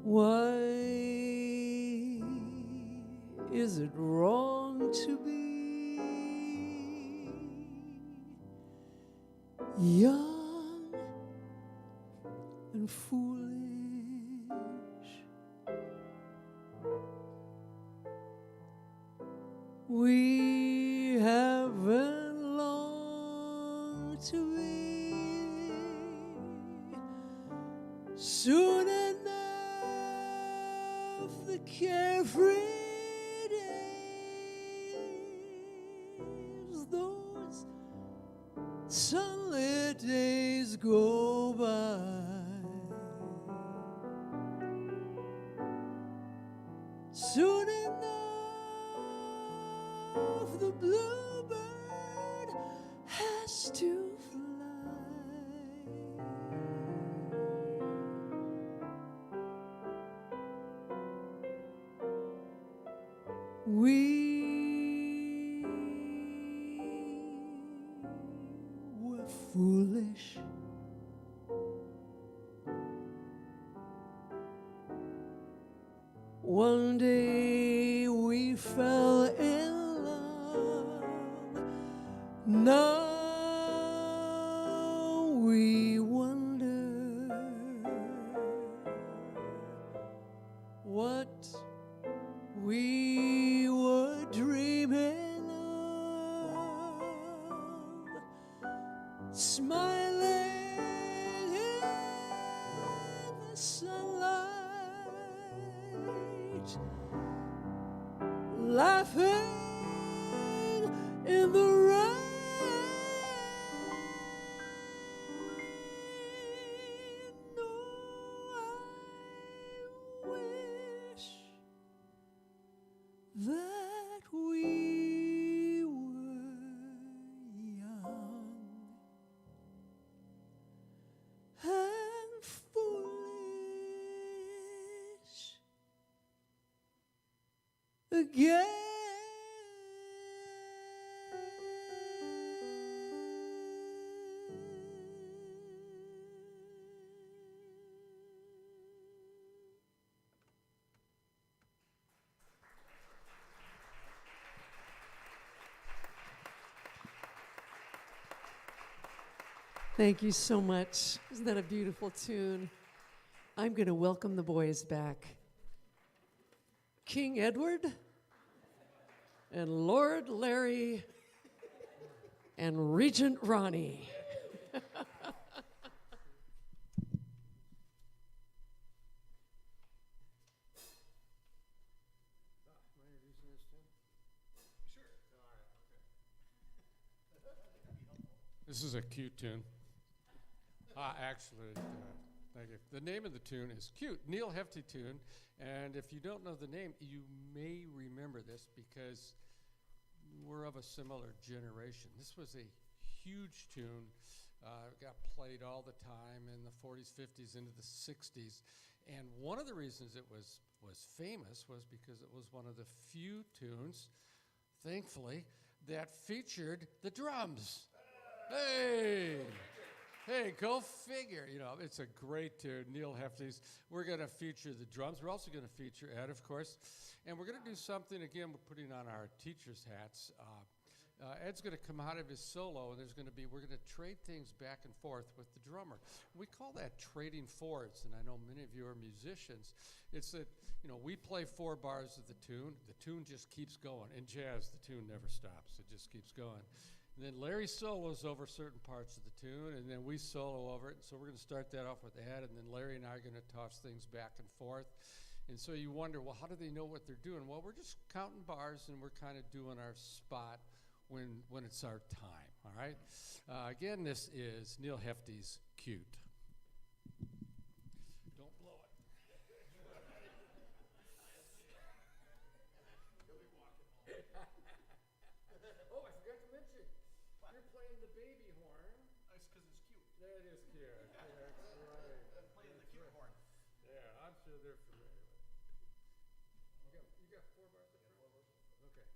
why is it wrong to be young and foolish? We haven't long to be. Soon enough, the carefree days, those sunlit days go by. Soon enough, the bluebird has to fly. We were foolish. One day we fell in love. Now we wonder what we were dreaming of. Smiling in the sunlight, laughing in the rain. No, I wish that we were young and foolish again. Thank you so much. Isn't that a beautiful tune? I'm going to welcome the boys back. King Edward and Lord Larry and Regent Ronnie. This is a cute tune. Actually, thank you. The name of the tune is Cute, Neil Hefti tune. And if you don't know the name, you may remember this because we're of a similar generation. This was a huge tune. Got played all the time in the 40s, 50s, into the 60s. And one of the reasons it was famous was because it was one of the few tunes, thankfully, that featured the drums. Hey! Hey, go figure. You know, it's a great tune, Neil Hefti's. We're going to feature the drums. We're also going to feature Ed, of course. And we're going to do something, again, we're putting on our teacher's hats. Ed's going to come out of his solo, and we're going to trade things back and forth with the drummer. We call that trading fours, and I know many of you are musicians. It's that, we play 4 bars of the tune just keeps going. In jazz, the tune never stops. It just keeps going. And then Larry solos over certain parts of the tune, and then we solo over it. So we're going to start that off with Ed, and then Larry and I are going to toss things back and forth. And so you wonder, well, how do they know what they're doing? Well, we're just counting bars, and we're kind of doing our spot when it's our time, all right? Again, this is Neil Hefti's Cute. Don't blow it. Oh, I forgot to mention, you're playing the baby horn. That's because it's cute. That is cute. Yeah, that's right. I'm playing the cute horn. Yeah, I'm sure they're familiar with it. You got 4 bars up front? Okay.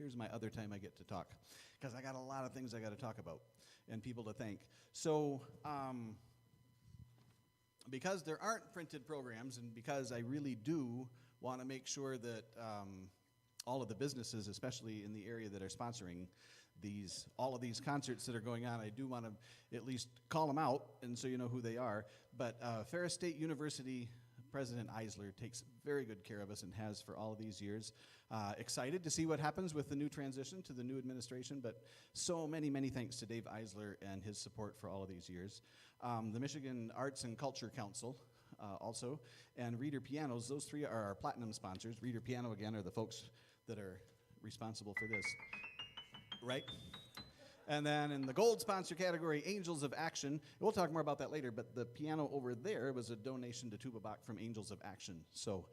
here's my other time I get to talk, because I got a lot of things I got to talk about and people to thank. So, because there aren't printed programs, and because I really do want to make sure that all of the businesses, especially in the area that are sponsoring all of these concerts that are going on, I do want to at least call them out, and so you know who they are. But Ferris State University President Eisler takes very good care of us and has for all of these years. Excited to see what happens with the new transition to the new administration, but so many, many thanks to Dave Eisler and his support for all of these years. The Michigan Arts and Culture Council also, and Reader Pianos, those three are our platinum sponsors. Reader Piano, again, are the folks that are responsible for this, right? And then in the gold sponsor category, Angels of Action. We'll talk more about that later, but the piano over there was a donation to Tuba Bach from Angels of Action. So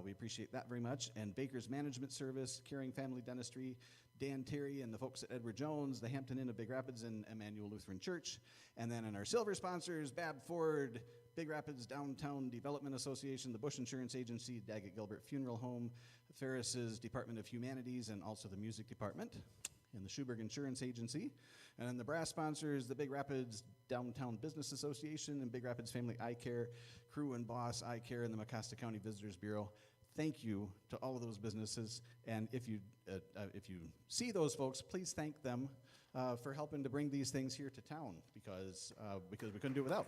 we appreciate that very much. And Baker's Management Service, Caring Family Dentistry, Dan Terry and the folks at Edward Jones, the Hampton Inn of Big Rapids, and Emmanuel Lutheran Church. And then in our silver sponsors, Bab Ford, Big Rapids Downtown Development Association, the Bush Insurance Agency, Daggett Gilbert Funeral Home, Ferris's Department of Humanities, and also the Music Department, and the Schuberg Insurance Agency. And then the brass sponsors, the Big Rapids Downtown Business Association and Big Rapids Family Eye Care, Crew and Boss Eye Care, and the Mecosta County Visitors Bureau. Thank you to all of those businesses. And if you see those folks, please thank them for helping to bring these things here to town, because we couldn't do it without.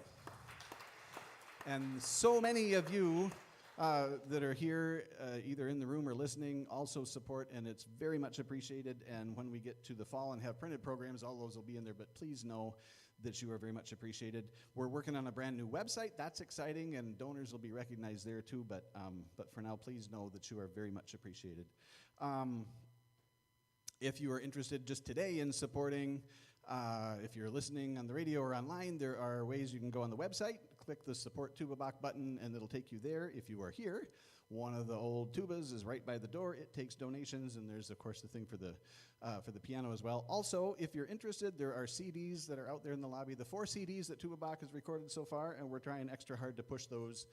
And so many of you that are here, either in the room or listening, also support, and it's very much appreciated. And when we get to the fall and have printed programs, all those will be in there, but please know that you are very much appreciated. We're working on a brand new website. That's exciting, and donors will be recognized there too, but for now, please know that you are very much appreciated. If you are interested just today in supporting, if you're listening on the radio or online, there are ways you can go on the website, click the Support Tuba Bach button, and it'll take you there. If you are here, one of the old tubas is right by the door. It takes donations, and there's, of course, the thing for the piano as well. Also, if you're interested, there are CDs that are out there in the lobby. The 4 CDs that Tuba Bach has recorded so far, and we're trying extra hard to push those.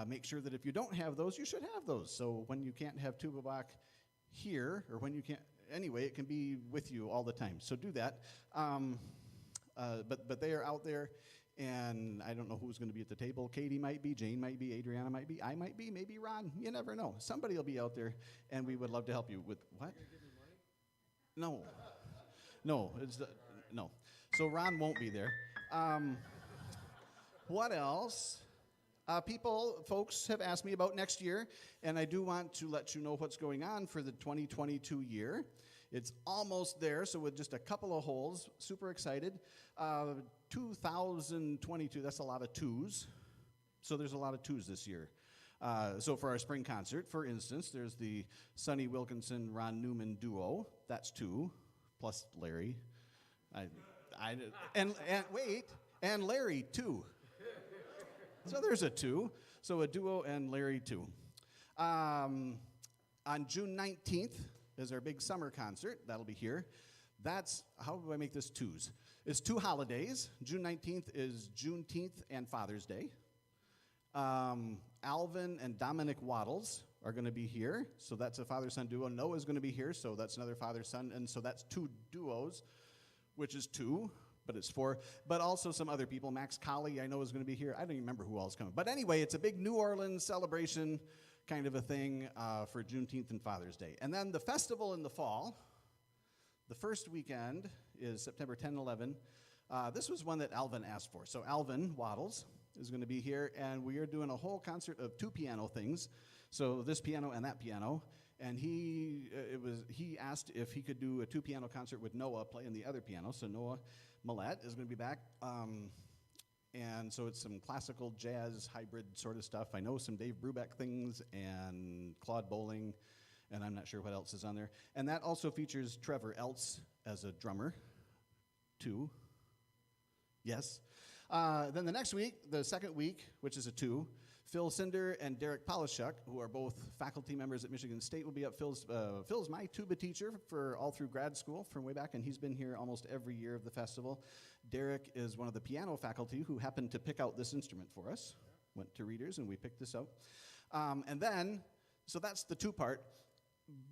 Make sure that if you don't have those, you should have those. So when you can't have Tuba Bach here, or when you can't, anyway, it can be with you all the time. So do that. But they are out there. And I don't know who's going to be at the table. Katie might be, Jane might be, Adriana might be, I might be, maybe Ron. You never know. Somebody will be out there, and we would love to help you with what? You're gonna give me money? No, no. So Ron won't be there. What else? Folks have asked me about next year, and I do want to let you know what's going on for the 2022 year. It's almost there, so with just a couple of holes, super excited. 2022, that's a lot of twos. So there's a lot of twos this year. So for our spring concert, for instance, there's the Sonny Wilkinson, Ron Newman duo. That's 2, plus Larry. And Larry, 2. So there's a 2. So a duo and Larry, 2. On June 19th is our big summer concert. That'll be here. That's, how do I make this 2s? It's 2 holidays. June 19th is Juneteenth and Father's Day. Alvin and Dominic Waddles are going to be here. So that's a father-son duo. Noah's going to be here, so that's another father-son. And so that's 2 duos, which is 2, but it's 4. But also some other people. Max Colley, I know, is going to be here. I don't even remember who else is coming. But anyway, it's a big New Orleans celebration kind of a thing for Juneteenth and Father's Day. And then the festival in the fall, the first weekend is September 10 and 11. This was one that Alvin asked for. So Alvin Waddles is going to be here, and we are doing a whole concert of 2 piano things. So this piano and that piano. And he asked if he could do a 2 piano concert with Noah playing the other piano. So Noah Mallett is going to be back. And so it's some classical jazz hybrid sort of stuff. I know some Dave Brubeck things and Claude Bowling, and I'm not sure what else is on there. And that also features Trevor Eltz as a drummer, 2. Yes. Then the next week, the second week, which is a 2, Phil Cinder and Derek Polishuk, who are both faculty members at Michigan State, will be up. Phil's my tuba teacher for all through grad school from way back, and he's been here almost every year of the festival. Derek is one of the piano faculty who happened to pick out this instrument for us. Went to Readers, and we picked this out. And then, so that's the 2 part.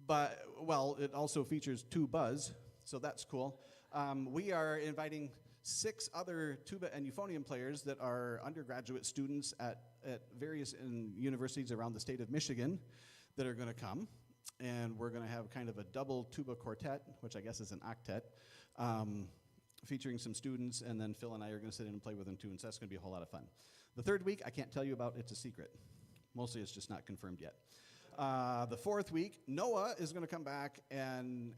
but, well, it also features Tubas, so that's cool. We are inviting 6 other tuba and euphonium players that are undergraduate students at various universities around the state of Michigan that are going to come. And we're going to have kind of a double tuba quartet, which I guess is an octet, featuring some students, and then Phil and I are going to sit in and play with them too, and so that's going to be a whole lot of fun. The third week, I can't tell you about, it's a secret. Mostly it's just not confirmed yet. The fourth week, Noah is going to come back, and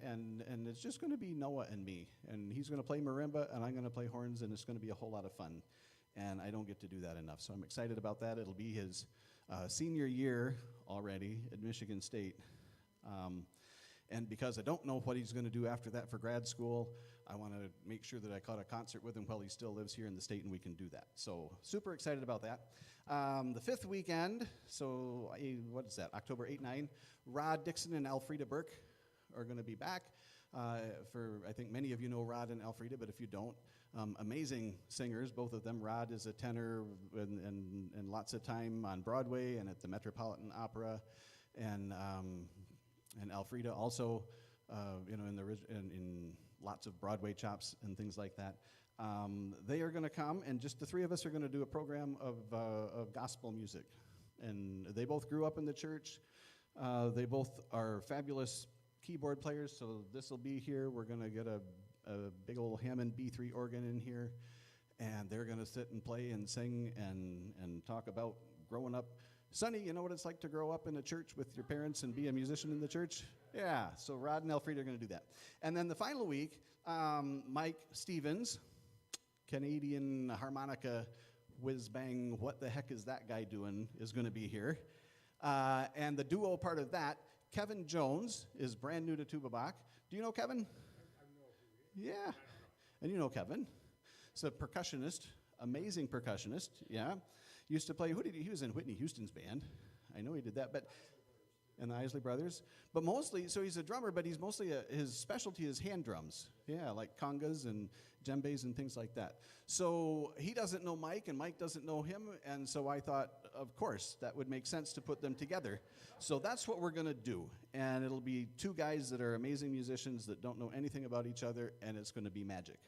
it's just going to be Noah and me. And he's going to play marimba, and I'm going to play horns, and it's going to be a whole lot of fun. And I don't get to do that enough, so I'm excited about that. It'll be his senior year already at Michigan State. And because I don't know what he's going to do after that for grad school, I want to make sure that I caught a concert with him while he still lives here in the state, and we can do that. So super excited about that. The 5th weekend, so what is that, October 8, 9, Rod Dixon and Alfreda Burke are going to be back. I think many of you know Rod and Alfreda, but if you don't, amazing singers, both of them. Rod is a tenor and lots of time on Broadway and at the Metropolitan Opera, and Alfreda also, in lots of Broadway chops and things like that. They are going to come, and just the 3 of us are going to do a program of gospel music. And they both grew up in the church. They both are fabulous keyboard players, so this will be here. We're going to get a big old Hammond B3 organ in here, and they're going to sit and play and sing and talk about growing up. Sonny, you know what it's like to grow up in a church with your parents and be a musician in the church? Yeah, so Rod and Alfreda are going to do that. And then the final week, Mike Stevens, Canadian harmonica whiz-bang, what the heck is that guy doing, is going to be here. And the duo part of that, Kevin Jones is brand new to Tuba Bach. Do you know Kevin? I know who he is. Yeah, and you know Kevin. He's a percussionist, amazing percussionist, yeah. Used to play, he was in Whitney Houston's band. I know he did that, and the Isley Brothers. But mostly, so he's a drummer, but he's mostly, his specialty is hand drums. Yeah, like congas and djembes and things like that. So he doesn't know Mike, and Mike doesn't know him, and so I thought, of course, that would make sense to put them together. So that's what we're going to do. And it'll be 2 guys that are amazing musicians that don't know anything about each other, and it's going to be magic.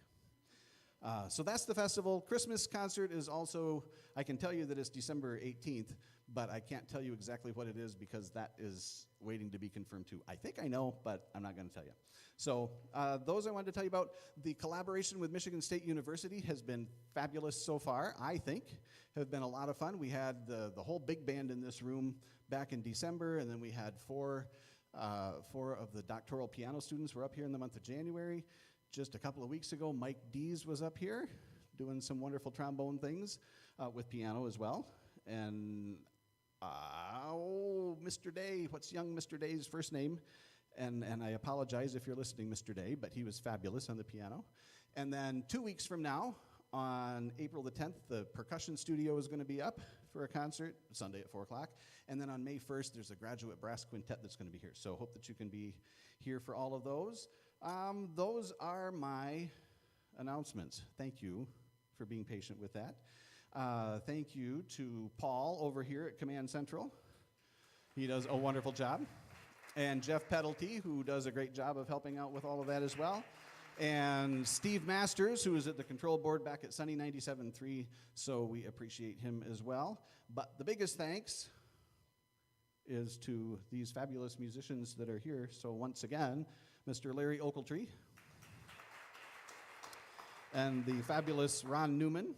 So that's the festival. Christmas concert is also, I can tell you that it's December 18th, but I can't tell you exactly what it is because that is waiting to be confirmed too. I think I know, but I'm not going to tell you. So those I wanted to tell you about. The collaboration with Michigan State University has been fabulous so far, I think. Have been a lot of fun. We had the whole big band in this room back in December, and then we had 4 of the doctoral piano students were up here in the month of January. Just a couple of weeks ago, Mike Dees was up here doing some wonderful trombone things with piano as well. And Mr. Day, what's young Mr. Day's first name? And I apologize if you're listening, Mr. Day, but he was fabulous on the piano. And then 2 weeks from now, on April the 10th, the percussion studio is going to be up for a concert, Sunday at 4 o'clock. And then on May 1st, there's a graduate brass quintet that's going to be here. So hope that you can be here for all of those. Those are my announcements. Thank you for being patient with that. Thank you to Paul over here at Command Central. He does a wonderful job. And Jeff Peddlety, who does a great job of helping out with all of that as well. And Steve Masters, who is at the control board back at Sunny 97.3, so we appreciate him as well. But the biggest thanks is to these fabulous musicians that are here. So once again, Mr. Larry Ochiltree, and the fabulous Ron Newman,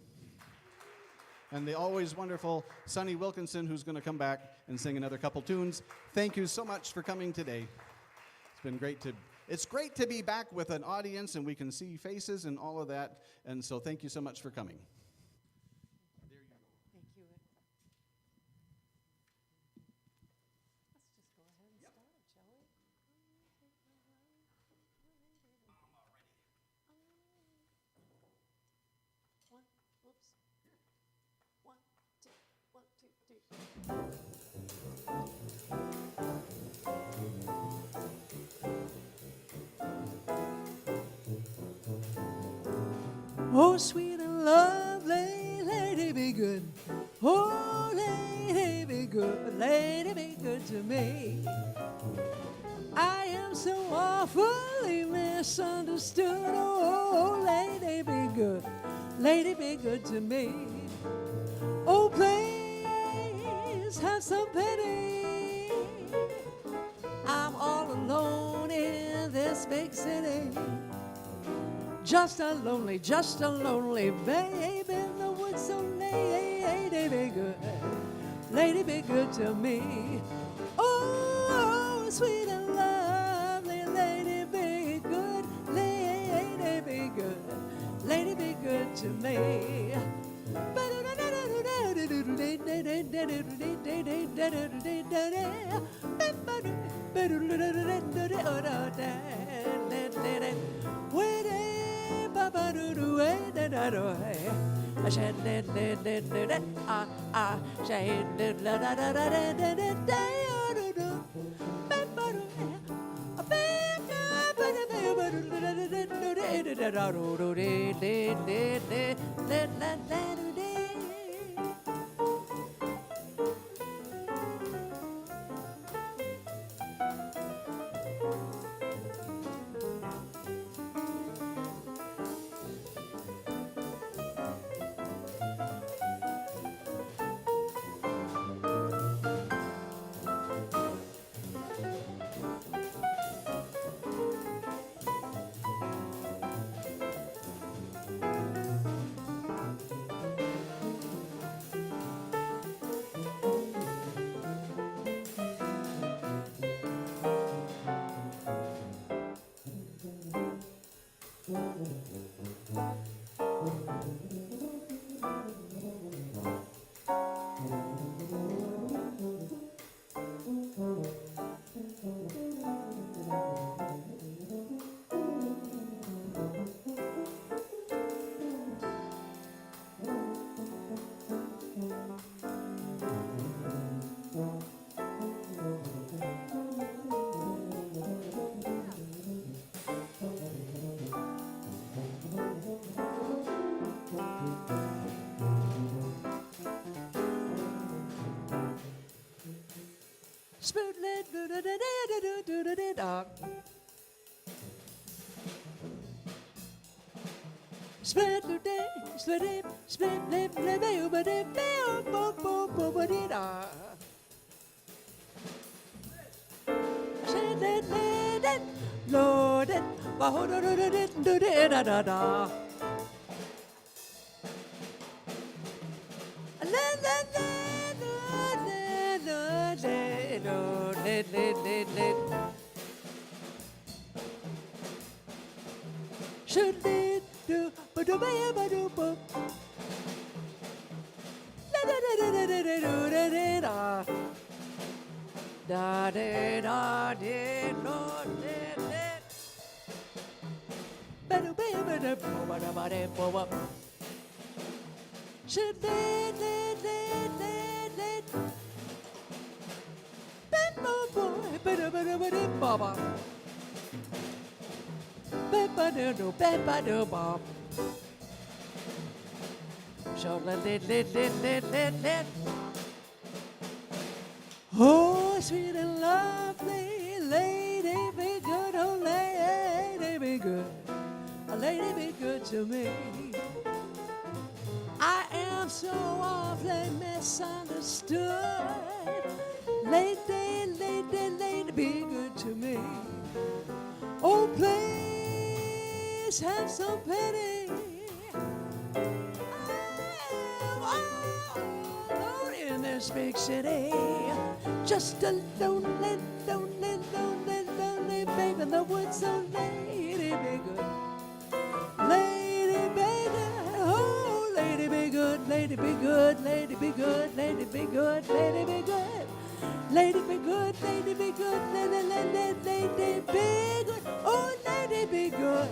and the always wonderful Sonny Wilkinson, who's going to come back and sing another couple tunes. Thank you so much for coming today. It's been great to be back with an audience, and we can see faces and all of that, and so thank you so much for coming. There you go. Thank you. Let's just go ahead and start, shall we? One, whoops. 1, 2, 1, 2, 3. Oh, sweet and lovely lady, be good. Oh, lady, be good. Lady, be good to me. am so awfully misunderstood. Oh, lady, be good. Lady, be good to me. Oh, please have some pity. I'm all alone in this big city. Just a lonely babe in the woods. So lady, be good. Lady, be good to me. Oh, sweet and lovely lady, be good. Lady, be good. Lady, be good to me. Oh, sweet and lovely lady, be good, oh lady, be good. A lady, be good to me. I am so awfully misunderstood. Lady, lady, lady, be good to me. Oh, please have some pity. I'm all alone in this big city. Just a lonely, lonely, lonely, lonely babe in the woods. So lady, be good. Lady, be good. Oh, lady, be good. Lady, be good. Lady, be good. Lady, be good. Lady, be good. Lady, be good. Lady, be good. Lady, lady, lady, be good. Oh, lady, be good.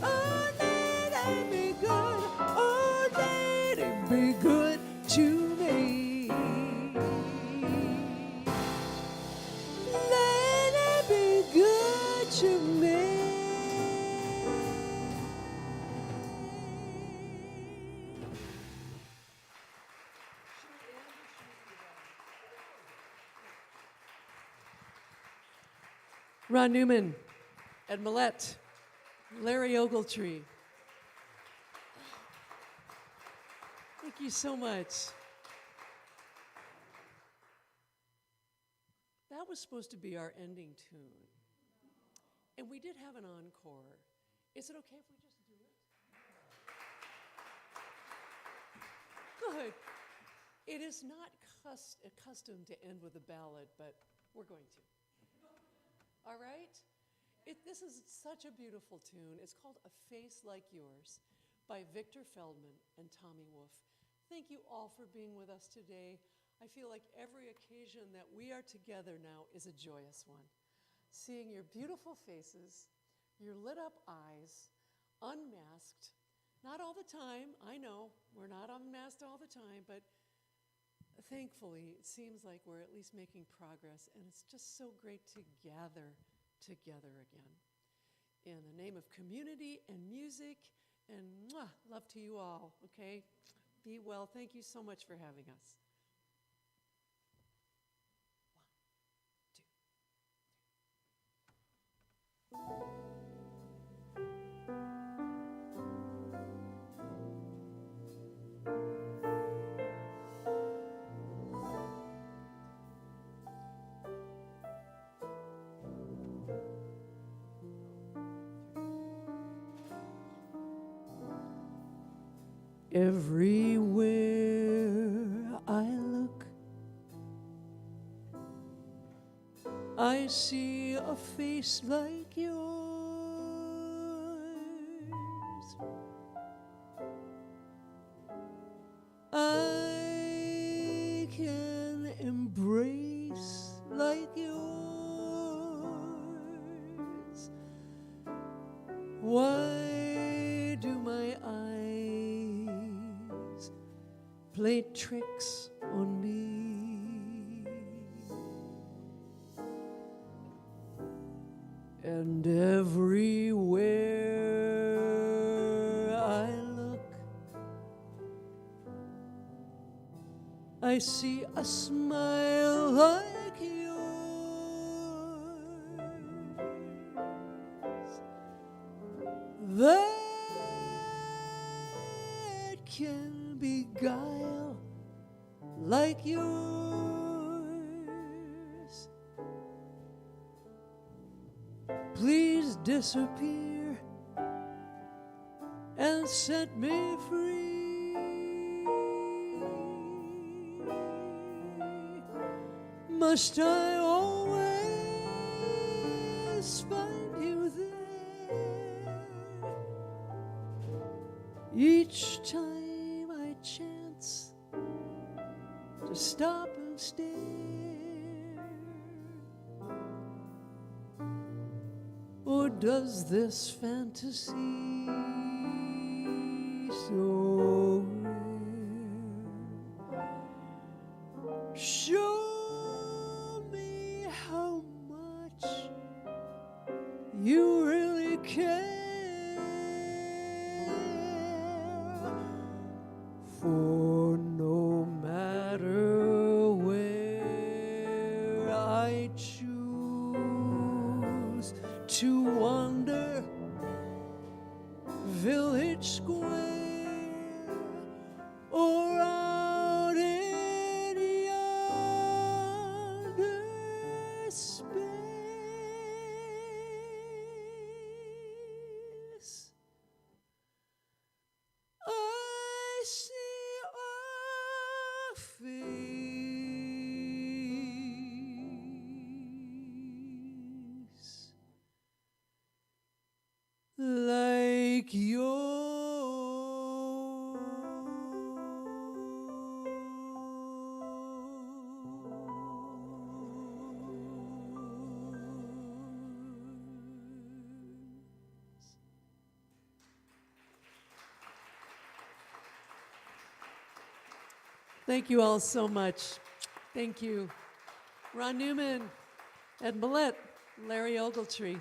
Oh, lady, be good. Oh, lady, be good to me. Lady, be good to me. Ron Newman, Ed Mallett, Larry Ogletree. Thank you so much. That was supposed to be our ending tune. And we did have an encore. Is it okay if we just do it? Good. It is not accustomed to end with a ballad, but we're going to. All right? This is such a beautiful tune. It's called A Face Like Yours by Victor Feldman and Tommy Wolfe. Thank you all for being with us today. I feel like every occasion that we are together now is a joyous one. Seeing your beautiful faces, your lit up eyes, unmasked. Not all the time, I know, we're not unmasked all the time, but thankfully it seems like we're at least making progress, and it's just so great to gather together again. In the name of community and music, and love to you all, okay? Be well. Thank you so much for having us. Everywhere I look, I see a face like yours. I can embrace like yours. Why do my eyes play tricks on me? And everywhere I look, I see a smile like yours. That can beguile like yours. Please disappear and set me free. Must I always find you there? Each time I chance to stop and stare, or does this fantasy so rare show me how much you really care? For no matter where I choose to wander, village square or out in yonder space, I see a face like yours. Thank you all so much. Thank you. Ron Newman, Ed Mallett, Larry Ogletree.